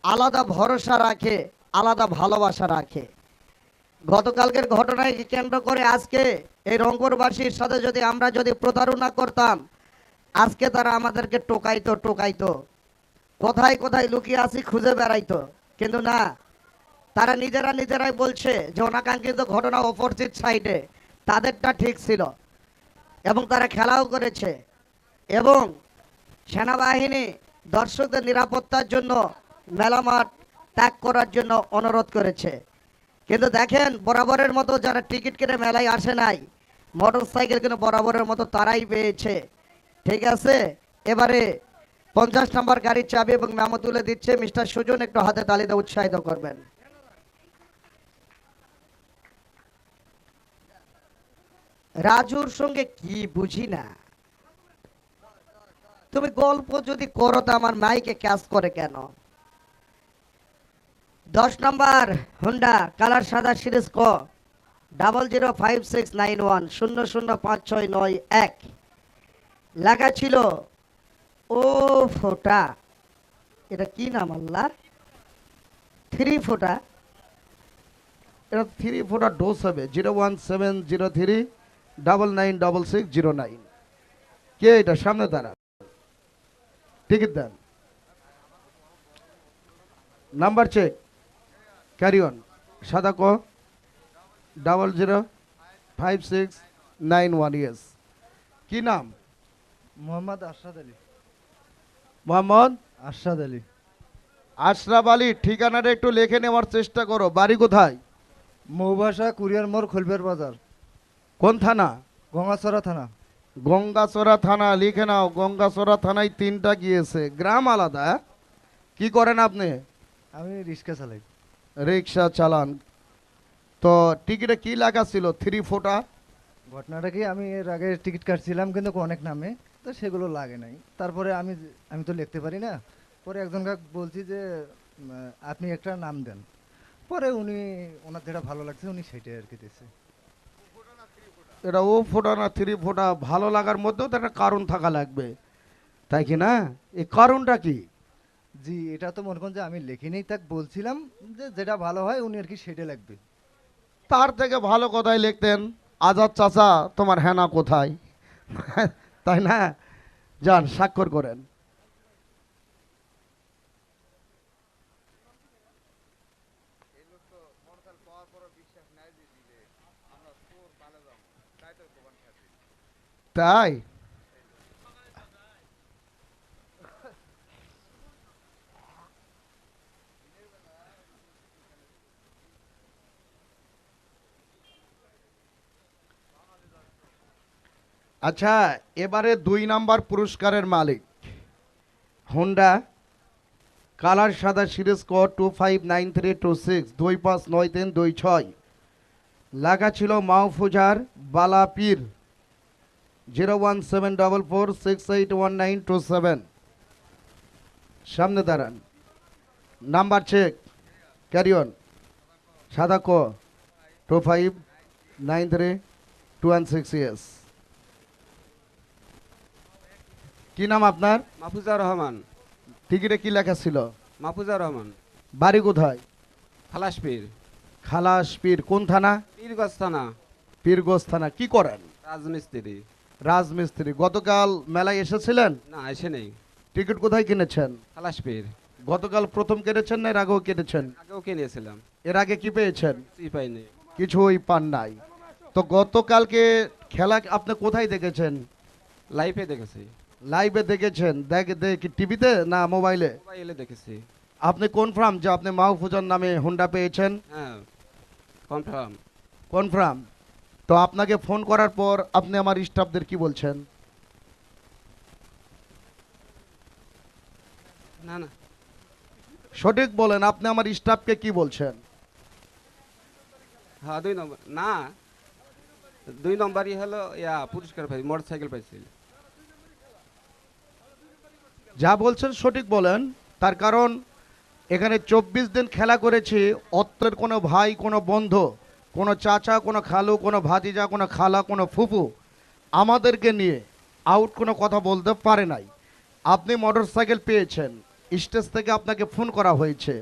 আলাদা ভরসা রাখে, আলাদা ভালোবাসা রাখে। গতকালকের ঘটনাকে কেন্দ্র করে আজকে এই রংপুরবাসীর সাথে যদি আমরা যদি প্রতারণা করতাম, আজকে তারা আমাদেরকে টোকাইতো, কোথায় কোথায় লুকিয়ে আছি খুঁজে বেড়াইতো। কিন্তু না, তারা নিজেরাই বলছে যে অনাকাঙ্ক্ষিত ঘটনা অপরজিট সাইডে, তাদেরটা ঠিক ছিল এবং তারা খেলাও করেছে এবং সেনাবাহিনী দর্শকদের নিরাপত্তার জন্য মেলা মাঠ ত্যাগ করার জন্য অনুরোধ করেছে। কিন্তু দেখেন, বরাবরের মতো যারা টিকিট কেটে মেলায় আসে নাই, মোটর সাইকেল কিন্তু বরাবরের মতো তারাই পেয়েছে। ঠিক আছে, এবারে 50 নম্বর গাড়ির চাবি এবং মেমো তুলে দিচ্ছে মিস্টার সুজন, একটু হাতে তালিতে উৎসাহিত করবেন। রাজুর সঙ্গে কি বুঝি না, তুমি গল্প যদি করো তো আমার মাইকে ক্যাচ করে কেন? 10 নম্বর হুন্ডা কালার সাদা সিরিজ ক 005691005691 লেখা ছিল ও ফোটা। এটা কি নাম আল্লাহ? 3 ফোটা। এটা 3 ফোটা ডোজ হবে 01703996609। কে এটা? সামনে দাঁড়া, টিকিট দেন, নাম্বার চেক, ক্যারি অন। সাদা ক 005691। ইয়েস। কি নাম? মোহাম্মদ আশরাফ আলী। মোহাম্মদ আশরাফ আলী। আশরাফ আলী। ঠিকানাটা একটু লিখে নেওয়ার চেষ্টা করো। বাড়ি কোথায়? মৌবাসা কুরিয়ার মোড় খোলবের বাজার, কোন থানা? গঙ্গাচড়া থানা। গঙ্গাচড়া থানা লিখে নাও। গঙ্গাচড়া থানায় 3টা গিয়েছে, গ্রাম আলাদা। কি করেন আপনি? আমি রিক্সা চালাই। রিক্সা চালান। তো টিকিটে কি লেখা ছিল? 3 ফোটা। ঘটনাটা কি, আমি এর আগে টিকিট কাটছিলাম কিন্তু অনেক নামে, তো সেগুলো লাগে নাই। তারপরে আমি তো লিখতে পারি না। পরে একজনকে বলছি যে আপনি একটা নাম দেন। পরে ওনার যেটা ভালো লাগছে উনি সেটাই আর কি দিয়েছে। এটা ও ফোটা না 3 ফোটা? ভালো লাগার মধ্যেও তো একটা কারণ থাকা লাগবে, তাই কি না? এই কারণটা কি? জি, এটা তো মনে করেন যে আমি লিখিনি, তাক বলছিলাম যে যেটা ভালো হয় উনি আর কি সেটা লাগবে। তার থেকে ভালো কথাই লিখতেন, আজাদ চাচা তোমার হেনা কোথায়? তাই না? যান স্বাক্ষর করেন। তাই আচ্ছা, এবারে 2 নাম্বার পুরস্কারের মালিক হোন্ডা কালার সাদা সিরিজ কোড 259326 259326 লেখা ছিল মাহফুজার বালাপীর 01744681927। সামনে দাঁড়ান, নাম্বার চেক, ক্যারি অন। সাদা ক 259326। ইয়েস। কি নাম আপনার? মাহফুজার রহমান। টিকিটে কি লেখা ছিল? মাহফুজার রহমান। বাড়ি কোথায়? খালাসপীর। খালাসপীর। কোন থানা? পীরগঞ্জ থানা। পীরগঞ্জ থানা। কি করেন? রাজমিস্ত্রি। রাজমিস্ত্রি। গতকাল মেলায় এসেছিলেন? না, এসে নেই। টিকিট কোথায় কিনেছেন? খালাসপীর। গতকাল প্রথম কেটেছেন না এর আগেও কেটেছেন? আগেও কিনেছিলাম। এর আগে কি পেয়েছেন? কিছুই পাইনি। কিছুই পান নাই। তো গতকালকে খেলা আপনি কোথায় দেখেছেন? লাইফে দেখেছি। লাইভে দেখেছেন? দেখি টিভিতে না মোবাইলে? মোবাইলে দেখেছি। আপনি কনফার্ম যে আপনি মাহফুজার নামে হোন্ডা পেয়েছেন? হ্যাঁ, কনফার্ম। কনফার্ম। তো আপনাকে ফোন করার পর আপনি আমার স্টাফদের কি বলছেন? না না, সঠিক বলেন, আপনি আমার স্টাফকে কি বলছেন? হ্যাঁ 2 নম্বর না, 2 নম্বরই হলো পুরস্কার পাইছি, মোটরসাইকেল পাইছি। যা বলছেন সঠিক বলেন, তার কারণ এখানে 24 দিন খেলা করেছি। অত্রের কোনো ভাই, কোনো বন্ধু, কোনো চাচা, কোনো খালু, কোনো ভাতিজা, কোনো খালা, কোনো ফুফু আমাদেরকে নিয়ে আউট কোনো কথা বলতে পারে নাই। আপনি মোটরসাইকেল পেয়েছেন, স্টেজ থেকে আপনাকে ফোন করা হয়েছে,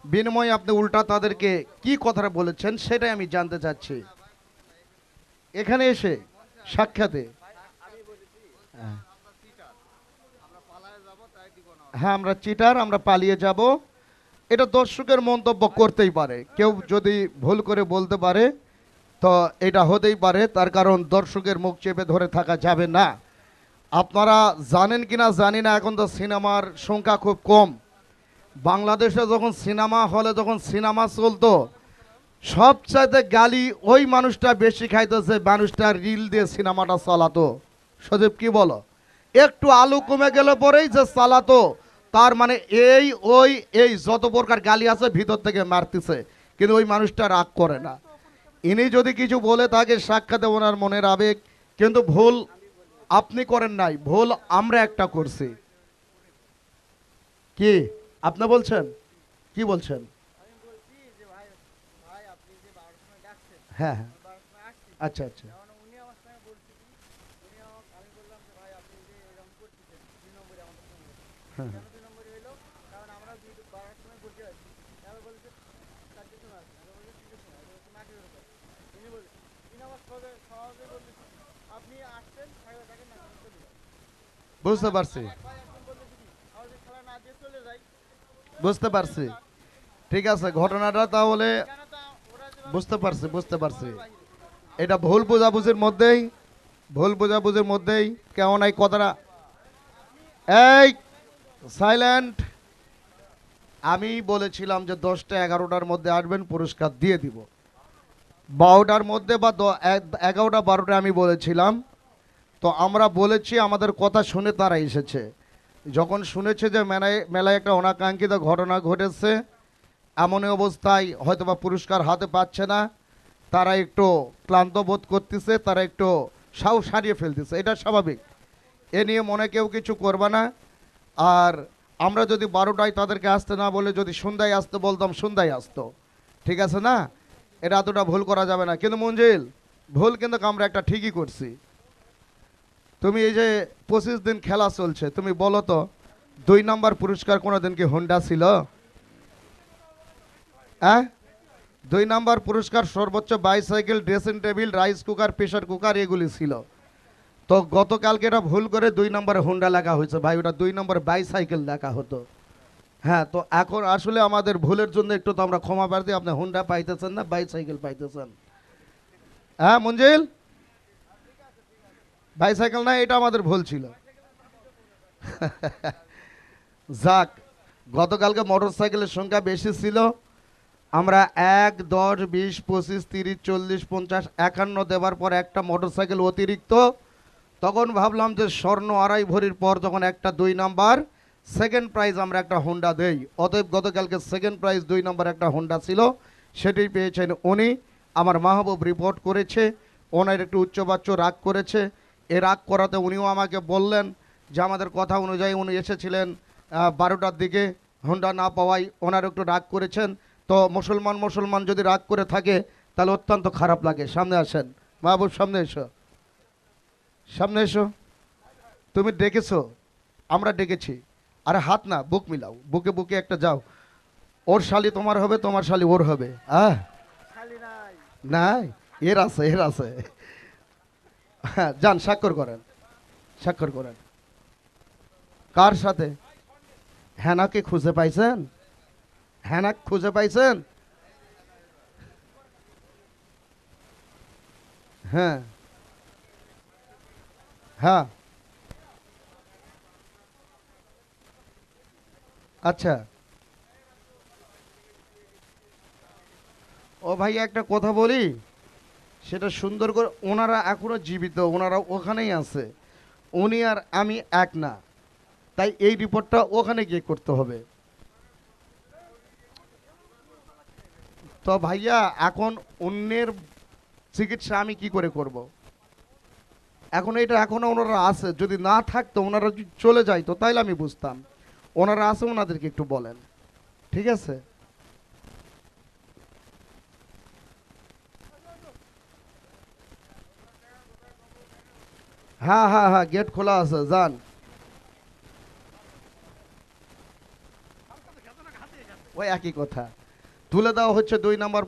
বিনিময়ে আপনি উল্টা তাদেরকে কি কথাটা বলেছেন সেটাই আমি জানতে চাচ্ছি এখানে এসে সাক্ষাতে। হ্যাঁ, আমরা চিটার, আমরা পালিয়ে যাব, এটা দর্শকের মন্তব্য করতেই পারে। কেউ যদি ভুল করে বলতে পারে তো এটা হতেই পারে, তার কারণ দর্শকের মুখ চেপে ধরে থাকা যাবে না। আপনারা জানেন কিনা জানি না, এখন তো সিনেমার সংখ্যা খুব কম। বাংলাদেশে যখন সিনেমা হলে যখন সিনেমা চলতো, সবচাইতে গালি ওই মানুষটা বেশি খাইতেছে, মানুষটা রিল দিয়ে সিনেমাটা চালাতো। সজীব কি বলো? একটু আলু কমে গেলে পরেই যে চালাতো, তার মানে এই যত প্রকার গালি আছে ভিতর থেকে মারতেছে, কিন্তু ওই মানুষটা রাগ করে না। ইনি যদি কিছু বলে তাকে সাক্ষাতে ওনার মনের আবেগ, কিন্তু ভুল আপনি করেন নাই, ভুল আমরা একটা করছি। কি আপনি বলছেন? কি বলছেন? হ্যাঁ হ্যাঁ, আচ্ছা আচ্ছা। হ্যাঁ হ্যাঁ। বুঝতে পারছি, বুঝতে পারছি। ঠিক আছে, ঘটনাটা তাহলে বুঝতে পারছি, বুঝতে পারছি। এটা ভুল বোঝাবুঝির মধ্যেই, ভুল বোঝাবুঝির মধ্যেই কেমন এই কথাটা। এই সাইলেন্ট। আমি বলেছিলাম যে 10টা 11টার মধ্যে আসবেন, পুরস্কার দিয়ে দিব। 12টার মধ্যে বা 11টা 12টা আমি বলেছিলাম। তো আমরা বলেছি, আমাদের কথা শুনে তারা এসেছে। যখন শুনেছে যে মেলায় একটা অনাকাঙ্ক্ষিত ঘটনা ঘটেছে, এমন অবস্থায় হয়তোবা পুরস্কার হাতে পাচ্ছে না, তারা একটু ক্লান্ত বোধ করতেছে, তারা একটু সাহস হারিয়ে ফেলতেছে। এটা স্বাভাবিক, এ নিয়ে মনে কেউ কিছু করবে না। আর আমরা যদি 12টায় তাদেরকে আসতে না বলে যদি সন্ধ্যায় আসতে বলতাম, সন্ধ্যায় আসতো, ঠিক আছে না? এটা এতটা ভুল করা যাবে না। কিন্তু মঞ্জিল, ভুল কিন্তু আমরা একটা ঠিকই করছি। তুমি এই যে 25 দিন খেলা চলছে, তুমি বলো তো 2 নম্বর পুরস্কার কোনোদিন কি হোন্ডা ছিল? হ্যাঁ, 2 নম্বর পুরস্কার সর্বোচ্চ bicycle, dressing table, rice cooker, pressure cooker এগুলি ছিল। তো গতকালকে এটা ভুল করে 2 নম্বরে হোন্ডা লেখা হয়েছে। ভাই, ওটা 2 নম্বর বাইসাইকেল লেখা হতো। হ্যাঁ, তো এখন আসলে আমাদের ভুলের জন্য একটু তো আমরা ক্ষমা প্রার্থী। আপনি হোন্ডা পাইতেছেন না, বাইসাইকেল পাইতেছেন। হ্যাঁ মঞ্জিল, বাইসাইকেল না, এটা আমাদের ভুল ছিল। যাক, গতকালকে মোটর সাইকেলের সংখ্যা বেশি ছিল। আমরা 1, 10, 20, 25, 30, 40, 50, 51 দেওয়ার পর একটা মোটর সাইকেল অতিরিক্ত। তখন ভাবলাম যে স্বর্ণ 2.5 ভরির পর যখন একটা 2 নাম্বার সেকেন্ড প্রাইজ আমরা একটা হোন্ডা দেই, অতএব গতকালকে সেকেন্ড প্রাইজ 2 নাম্বার একটা হোন্ডা ছিল, সেটি পেয়েছেন উনি। আমার মাহবুব রিপোর্ট করেছে, ওনার একটু উচ্চবাচ্য রাগ করেছে। এ রাগ করাতে উনিও আমাকে বললেন যে আমাদের কথা অনুযায়ী উনি এসেছিলেন 12টার দিকে, হোন্ডা না পাওয়ায় ওনার একটু রাগ করেছেন। তো মুসলমান যদি রাগ করে থাকে তাহলে অত্যন্ত খারাপ লাগে। সামনে আসেন মাহবুব, সামনে এসো, সামনে এসো। তুমি ডেকেছো, আমরা ডেকেছি। আরে হাত না, বুক মিলাও, বুকে বুকে একটা যাও। ওর শালি তোমার হবে, তোমার শালি ওর হবে। নাই, এর আছে, এর আছে। হ্যাঁ, যান স্বাক্ষর করেন, স্বাক্ষর করেন। কার সাথে? হ্যানাকে খুঁজে পাইছেন? হ্যানাক খুঁজে পাইছেন? হ্যাঁ হ্যাঁ, আচ্ছা। ও ভাই, একটা কথা বলি, সেটা সুন্দর করে। ওনারা এখনো জীবিত, ওনারা ওখানেই আছে। উনি আর আমি এক না, তাই এই রিপোর্টটা ওখানে গিয়ে করতে হবে। তো ভাইয়া, এখন অন্যের চিকিৎসা আমি কি করে করব? এখন এটা এখনো ওনারা আছে, যদি না থাকতো, ওনারা যদি চলে যাইতো তাইলে আমি বুঝতাম। ওনারা আছে, ওনাদেরকে একটু বলেন, ঠিক আছে? হ্যাঁ হ্যাঁ হ্যাঁ, গেট খোলা আছে, যান। ওই একই কথা। তুলে দেওয়া হচ্ছে 2 নম্বর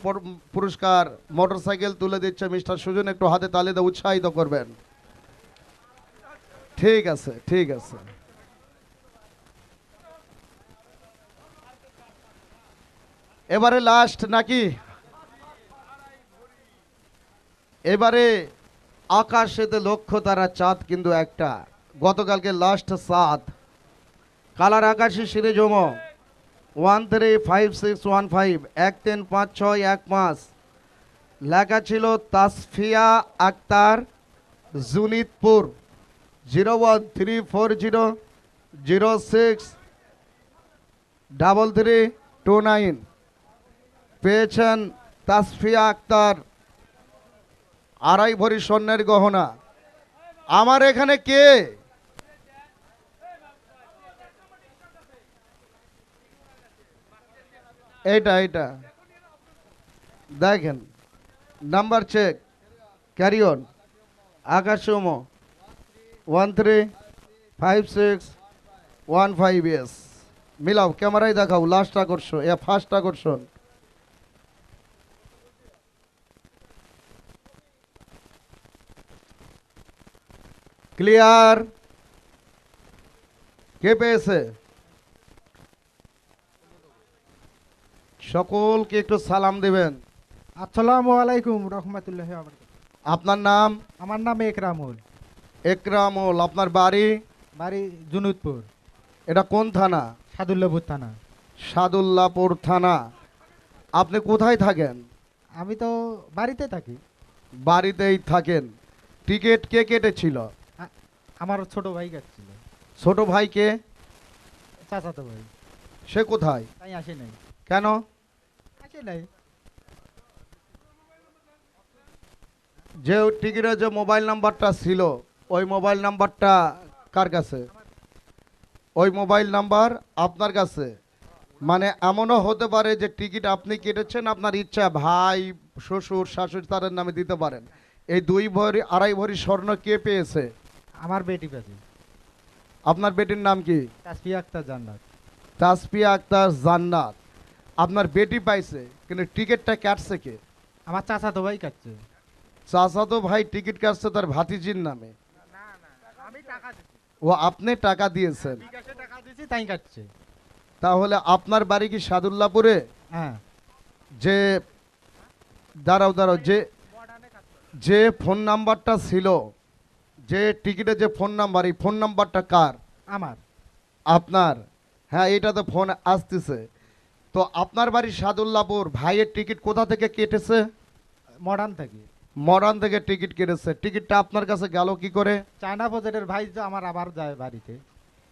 পুরস্কার, মোটরসাইকেল তুলে দিচ্ছে মিস্টার সুজন। একটু হাতে তালি দিয়ে উৎসাহিত করবেন। ঠিক আছে, ঠিক আছে। এবারে লাস্ট নাকি? এবারে আকাশেতে লক্ষ্য তারা, চাঁদ কিন্তু একটা। গতকালকে লাস্ট চাঁদ। কালার আকাশে সিরে জম 135615 135615 লেখা ছিল তাসফিয়া আক্তার, জুনিতপুর 01340063329। পেয়েছেন তাসফিয়া আক্তার 2.5 ভরি স্বর্ণের গহনা। আমার এখানে কে? এইটা দেখেন, নাম্বার চেক, ক্যারি অন, আকাশ 135615 মিলাও, ক্যামেরায় দেখাও, লাস্ট আকর্ষণ, ফার্স্ট আকর্ষণ। ক্লিয়ার? কে পেয়েছে? সকলকে একটু সালাম দেবেন। আসসালামু আলাইকুম রহমতুল্লাহ। আপনার নাম? আমার নাম একরামুল। একরামুল। আপনার বাড়ি? বাড়ি জুনুদপুর। এটা কোন থানা? সাদুল্লাপুর থানা। সাদুল্লাপুর থানা। আপনি কোথায় থাকেন? আমি তো বাড়িতে থাকি। বাড়িতেই থাকেন। টিকিট কে কেটেছিল? আমার ছোট ভাই কাটছিল। ছোট ভাইকে? চাচাতো ভাই। সে কোথায়? তাই আসে নাই। কেন আসে নাই? যে টিকিটের যে মোবাইল নাম্বারটা ছিল, ওই মোবাইল নাম্বারটা কার কাছে? ওই মোবাইল নাম্বার আপনার কাছে? মানে এমনও হতে পারে যে টিকিট আপনি কেটেছেন, আপনার ইচ্ছা ভাই, শ্বশুর, শাশুড়ি তাদের নামে দিতে পারেন। এই 2 ভরি 2.5 ভরি স্বর্ণ কে পেয়েছে? আমার বেটি পেয়েছে। আপনার বেটির নাম কি? তাসফিয়া আক্তার জান্নাত। তাসফিয়া আক্তার জান্নাত। আপনার বেটি পাইছে, কিন্তু টিকিটটা কাটছে কে? আমার চাচাতো ভাই কাটছে। চাচাতো ভাই টিকিট কাটছে তার ভাতিজির নামে। আমি টাকা দিছি। ও আপনি টাকা দিয়েছেন? বিকাশে টাকা দিছি তাই কাটছে। তাহলে আপনার বাড়ি কি সাদুল্লাপুরে? হ্যাঁ। যে দাঁড়াও, যে ফোন নাম্বারটা ছিল, যে টিকিটে যে ফোন নাম্বার, এই ফোন নাম্বারটা কার? আমার। আপনার? হ্যাঁ, এটা তো ফোন আসতেছে। তো আপনার বাড়ি সাদুল্লাপুর, ভাইয়ের টিকিট কোথা থেকে কেটেছে? মডার্ন থেকে। মরান থেকে টিকিট কেটেছে। টিকিটটা আপনার কাছে গেল কি করে? চায়না প্রজেক্টের ভাই যে আমার আবার যায় বাড়িতে।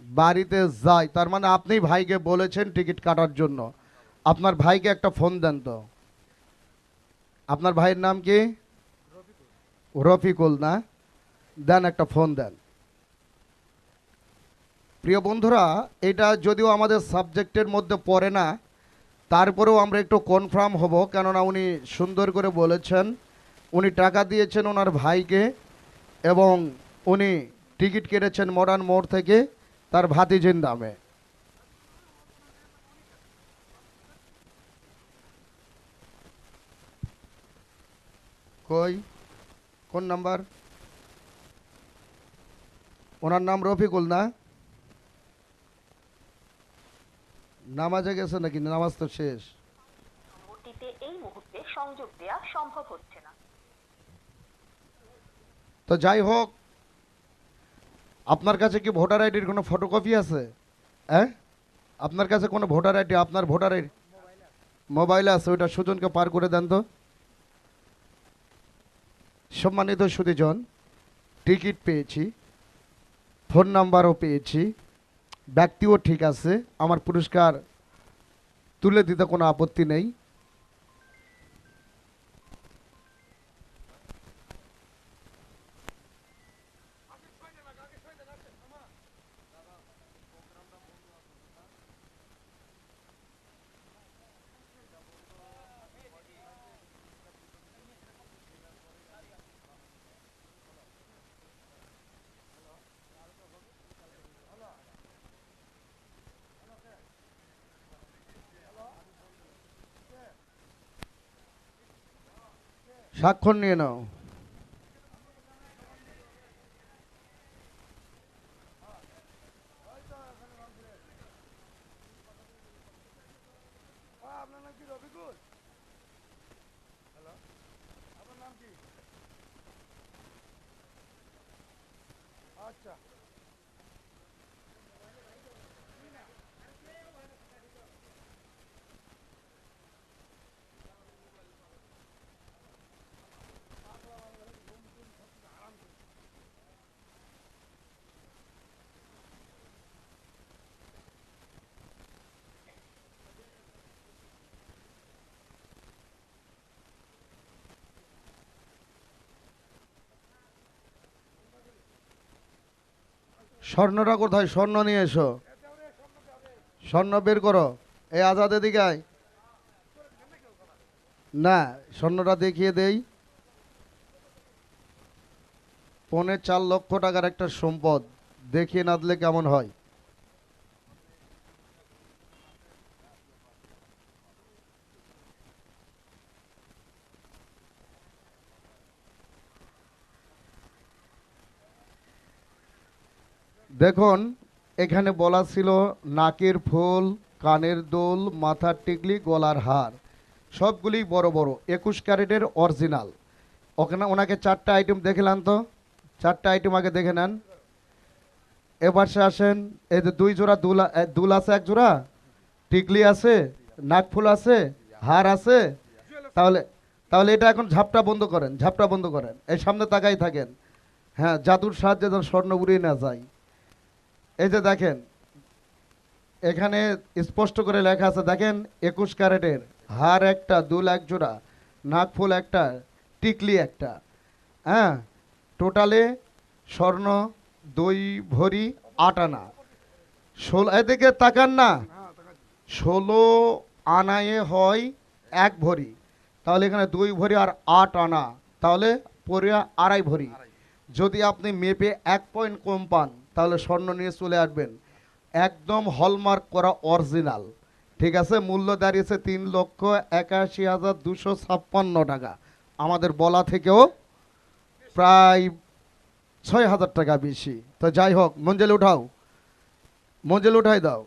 বাড়িতে যায়, তার মানে আপনি ভাইকে বলেছেন টিকিট কাটার জন্য। আপনার ভাইকে একটা ফোন দেন তো। আপনার ভাইয়ের নাম কি? রফিকুল না? দেন, একটা ফোন দেন। প্রিয় বন্ধুরা, এটা যদিও আমাদের সাবজেক্টের মধ্যে পড়ে না, তারপরেও আমরা একটু কনফার্ম হব, কেননা উনি সুন্দর করে বলেছেন উনি টাকা দিয়েছেন ওনার ভাইকে, এবং উনি টিকিট কেটেছেন মডার্ন মোড় থেকে তার ভাতিজির নামে। কই, কোন নাম্বার? ওনার নাম রফিকুল না? নামাজে গেছে নাকি? নামাজ তো শেষ। এই মুহূর্তে সংযোগ দেয়া সম্ভব হচ্ছে না। তো যাই হোক, আপনার কাছে কি ভোটার আইডির কোনো ফটোকপি আছে? হ্যাঁ, আপনার কাছে কোনো ভোটার আইডি? আপনার ভোটার আইডি মোবাইলে আছে, ওইটা সুজনকে পার করে দেন তো। সম্মানিত সুধীজন, টিকিট পেয়েছি, ফোন নাম্বারও পেয়েছি, ব্যক্তিও ঠিক আছে, আমার পুরস্কার তুলে দিতে কোনো আপত্তি নেই। স্বাক্ষর নিয়ে নাও। স্বর্ণটা কোথায়? স্বর্ণ নিয়ে এসো, স্বর্ণ বের করো। এই আজাদ এদিকে আয়, না, স্বর্ণটা দেখিয়ে দেই। 4.5 লাখ টাকার একটা সম্পদ, দেখিয়ে না দিলে কেমন হয়? দেখুন, এখানে বলা ছিল নাকের ফুল, কানের দুল, মাথার টিকলি, গলার হার, সবগুলি বড় বড় 21 ক্যারেটের অরিজিনাল। ওখানে ওনাকে 4টা আইটেম দেখিলাম, তো 4টা আইটেম আগে দেখে নেন। এবার সে আসেন, এই যে 2 জোড়া দুল আছে, 1 জোড়া টিকলি আছে, নাকফুল আছে, হার আছে। তাহলে তাহলে এটা এখন ঝাপটা বন্ধ করেন, ঝাপটা বন্ধ করেন, এই সামনে তাকাই থাকেন। হ্যাঁ, জাদুর সাহায্যে যেন স্বর্ণ উড়িয়ে না যায়। এই যে দেখেন, এখানে স্পষ্ট করে লেখা আছে, দেখেন 21 ক্যারেটের হার একটা, দুল 1 জোড়া, নাকফুল একটা, টিকলি একটা। হ্যাঁ, টোটালে স্বর্ণ 2 ভরি 8 আনা। 16, এদিকে তাকান না, 16 আনায় হয় 1 ভরি, তাহলে এখানে 2 ভরি আর 8 আনা, তাহলে পরে 2.5 ভরি। যদি আপনি মেপে 1 পয়েন্ট কম পান তাহলে স্বর্ণ নিয়ে চলে আসবেন, একদম হলমার্ক করা অরিজিনাল। ঠিক আছে, মূল্য দাঁড়িয়েছে 3,81,256 টাকা, আমাদের বলা থেকেও প্রায় 6,000 টাকা বেশি। তো যাই হোক, মঞ্জেল উঠাও, মঞ্জেল উঠাই দাও।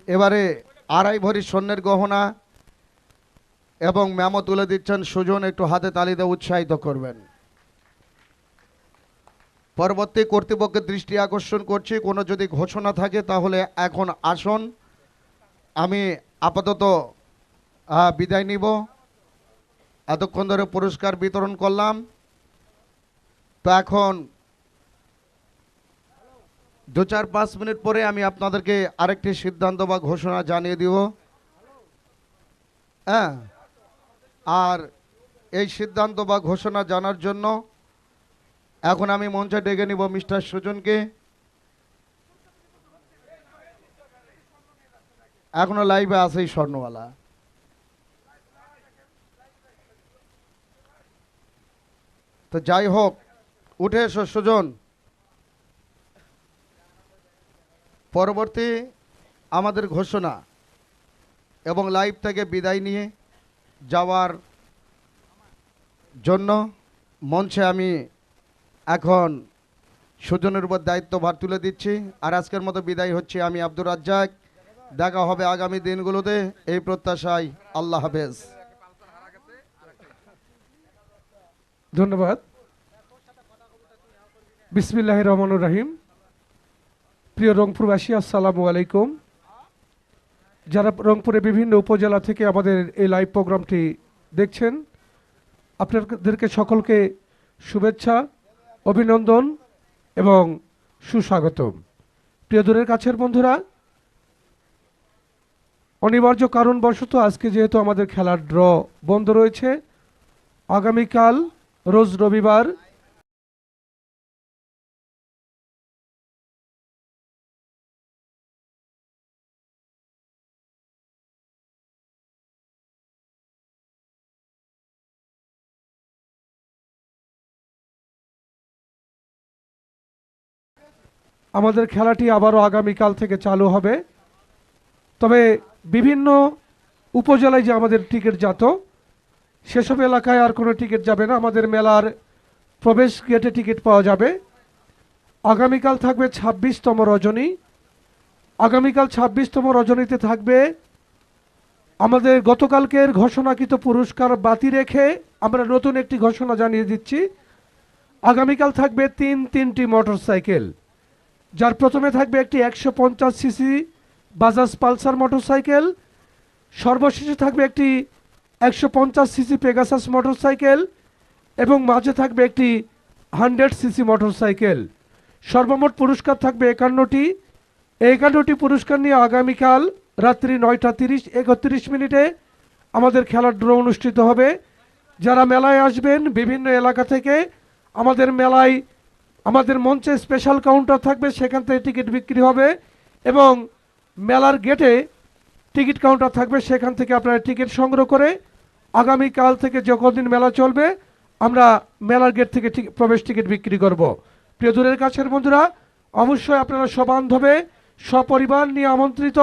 এবারে 2.5 ভরি স্বর্ণের গহনা এবং মেমো তুলে দিচ্ছেন সুজন, একটু হাতে তালি দিয়ে উৎসাহিত করবেন। পরবর্তী কর্তৃপক্ষের দৃষ্টি আকর্ষণ করছি, কোনো যদি ঘোষণা থাকে তাহলে এখন আসুন। আমি আপাতত বিদায় নিব। এতক্ষণ ধরে পুরস্কার বিতরণ করলাম, তো এখন 2-4-5 মিনিট পরে আমি আপনাদেরকে আরেকটি সিদ্ধান্ত বা ঘোষণা জানিয়ে দিব। হ্যাঁ, আর এই সিদ্ধান্ত বা ঘোষণা জানার জন্য এখন আমি মঞ্চে ডেকে নিব মিস্টার সুজনকে। এখনো লাইভে আছে এই স্বর্ণওয়ালা। তো যাই হোক, উঠে এসো সুজন। পরবর্তী আমাদের ঘোষণা এবং লাইভ থেকে বিদায় নিয়ে যাওয়ার জন্য মঞ্চে আমি এখন সুজনের উপর দায়িত্বভার তুলে দিচ্ছি। আর আজকের মতো বিদায় হচ্ছি আমি, আব্দুর রাজ্জাক। দেখা হবে আগামী দিনগুলোতে, এই প্রত্যাশায় আল্লাহ হাফেজ। ধন্যবাদ। বিসমিল্লাহির রহমানির রহিম। প্রিয় রংপুরবাসী, আসসালামু আলাইকুম। যারা রংপুরে বিভিন্ন উপজেলা থেকে আমাদের এই লাইভ প্রোগ্রামটি দেখছেন, আপনাদেরকে সকলকে শুভেচ্ছা, অভিনন্দন এবং সুস্বাগতম। প্রিয় দূরের কাছের বন্ধুরা, অনিবার্য কারণবশত আজকে যেহেতু আমাদের খেলার ড্র বন্ধ রয়েছে, আগামীকাল রোজ রবিবার আমাদের খেলাটি আবারও আগামীকাল থেকে চালু হবে। তবে বিভিন্ন উপজেলায় যে আমাদের টিকিট যেত, সেসব এলাকায় আর কোনো টিকিট যাবে না, আমাদের মেলার প্রবেশ গেটে টিকিট পাওয়া যাবে। আগামীকাল থাকবে 26তম রজনী। আগামীকাল 26তম রজনীতে থাকবে আমাদের গতকালকের ঘোষণাকৃত পুরস্কার বাতি রেখে আমরা নতুন একটি ঘোষণা জানিয়ে দিচ্ছি। আগামীকাল থাকবে তিনটি মোটরসাইকেল, যার প্রথমে থাকবে একটি 150 সিসি বাজাজ পালসার মোটরসাইকেল, সর্বশেষে থাকবে একটি 150 সিসি পেগাসাস মোটরসাইকেল এবং মাঝে থাকবে একটি 100 সিসি মোটরসাইকেল। সর্বমোট পুরস্কার থাকবে 51টি। এই 51টি পুরস্কার নিয়ে আগামীকাল রাত্রি 9:30-31 আমাদের খেলার ড্র অনুষ্ঠিত হবে। যারা মেলায় আসবেন বিভিন্ন এলাকা থেকে, আমাদের মেলায় আমাদের মঞ্চে স্পেশাল কাউন্টার থাকবে, সেখান থেকে টিকিট বিক্রি হবে এবং মেলার গেটে টিকিট কাউন্টার থাকবে, সেখান থেকে আপনারা টিকিট সংগ্রহ করে আগামীকাল থেকে যে কদিন মেলা চলবে আমরা মেলার গেট থেকে প্রবেশ টিকিট বিক্রি করব। প্রিয় দূরের কাছের বন্ধুরা, অবশ্যই আপনারা সবান্ধবে সপরিবার নিয়ে আমন্ত্রিত।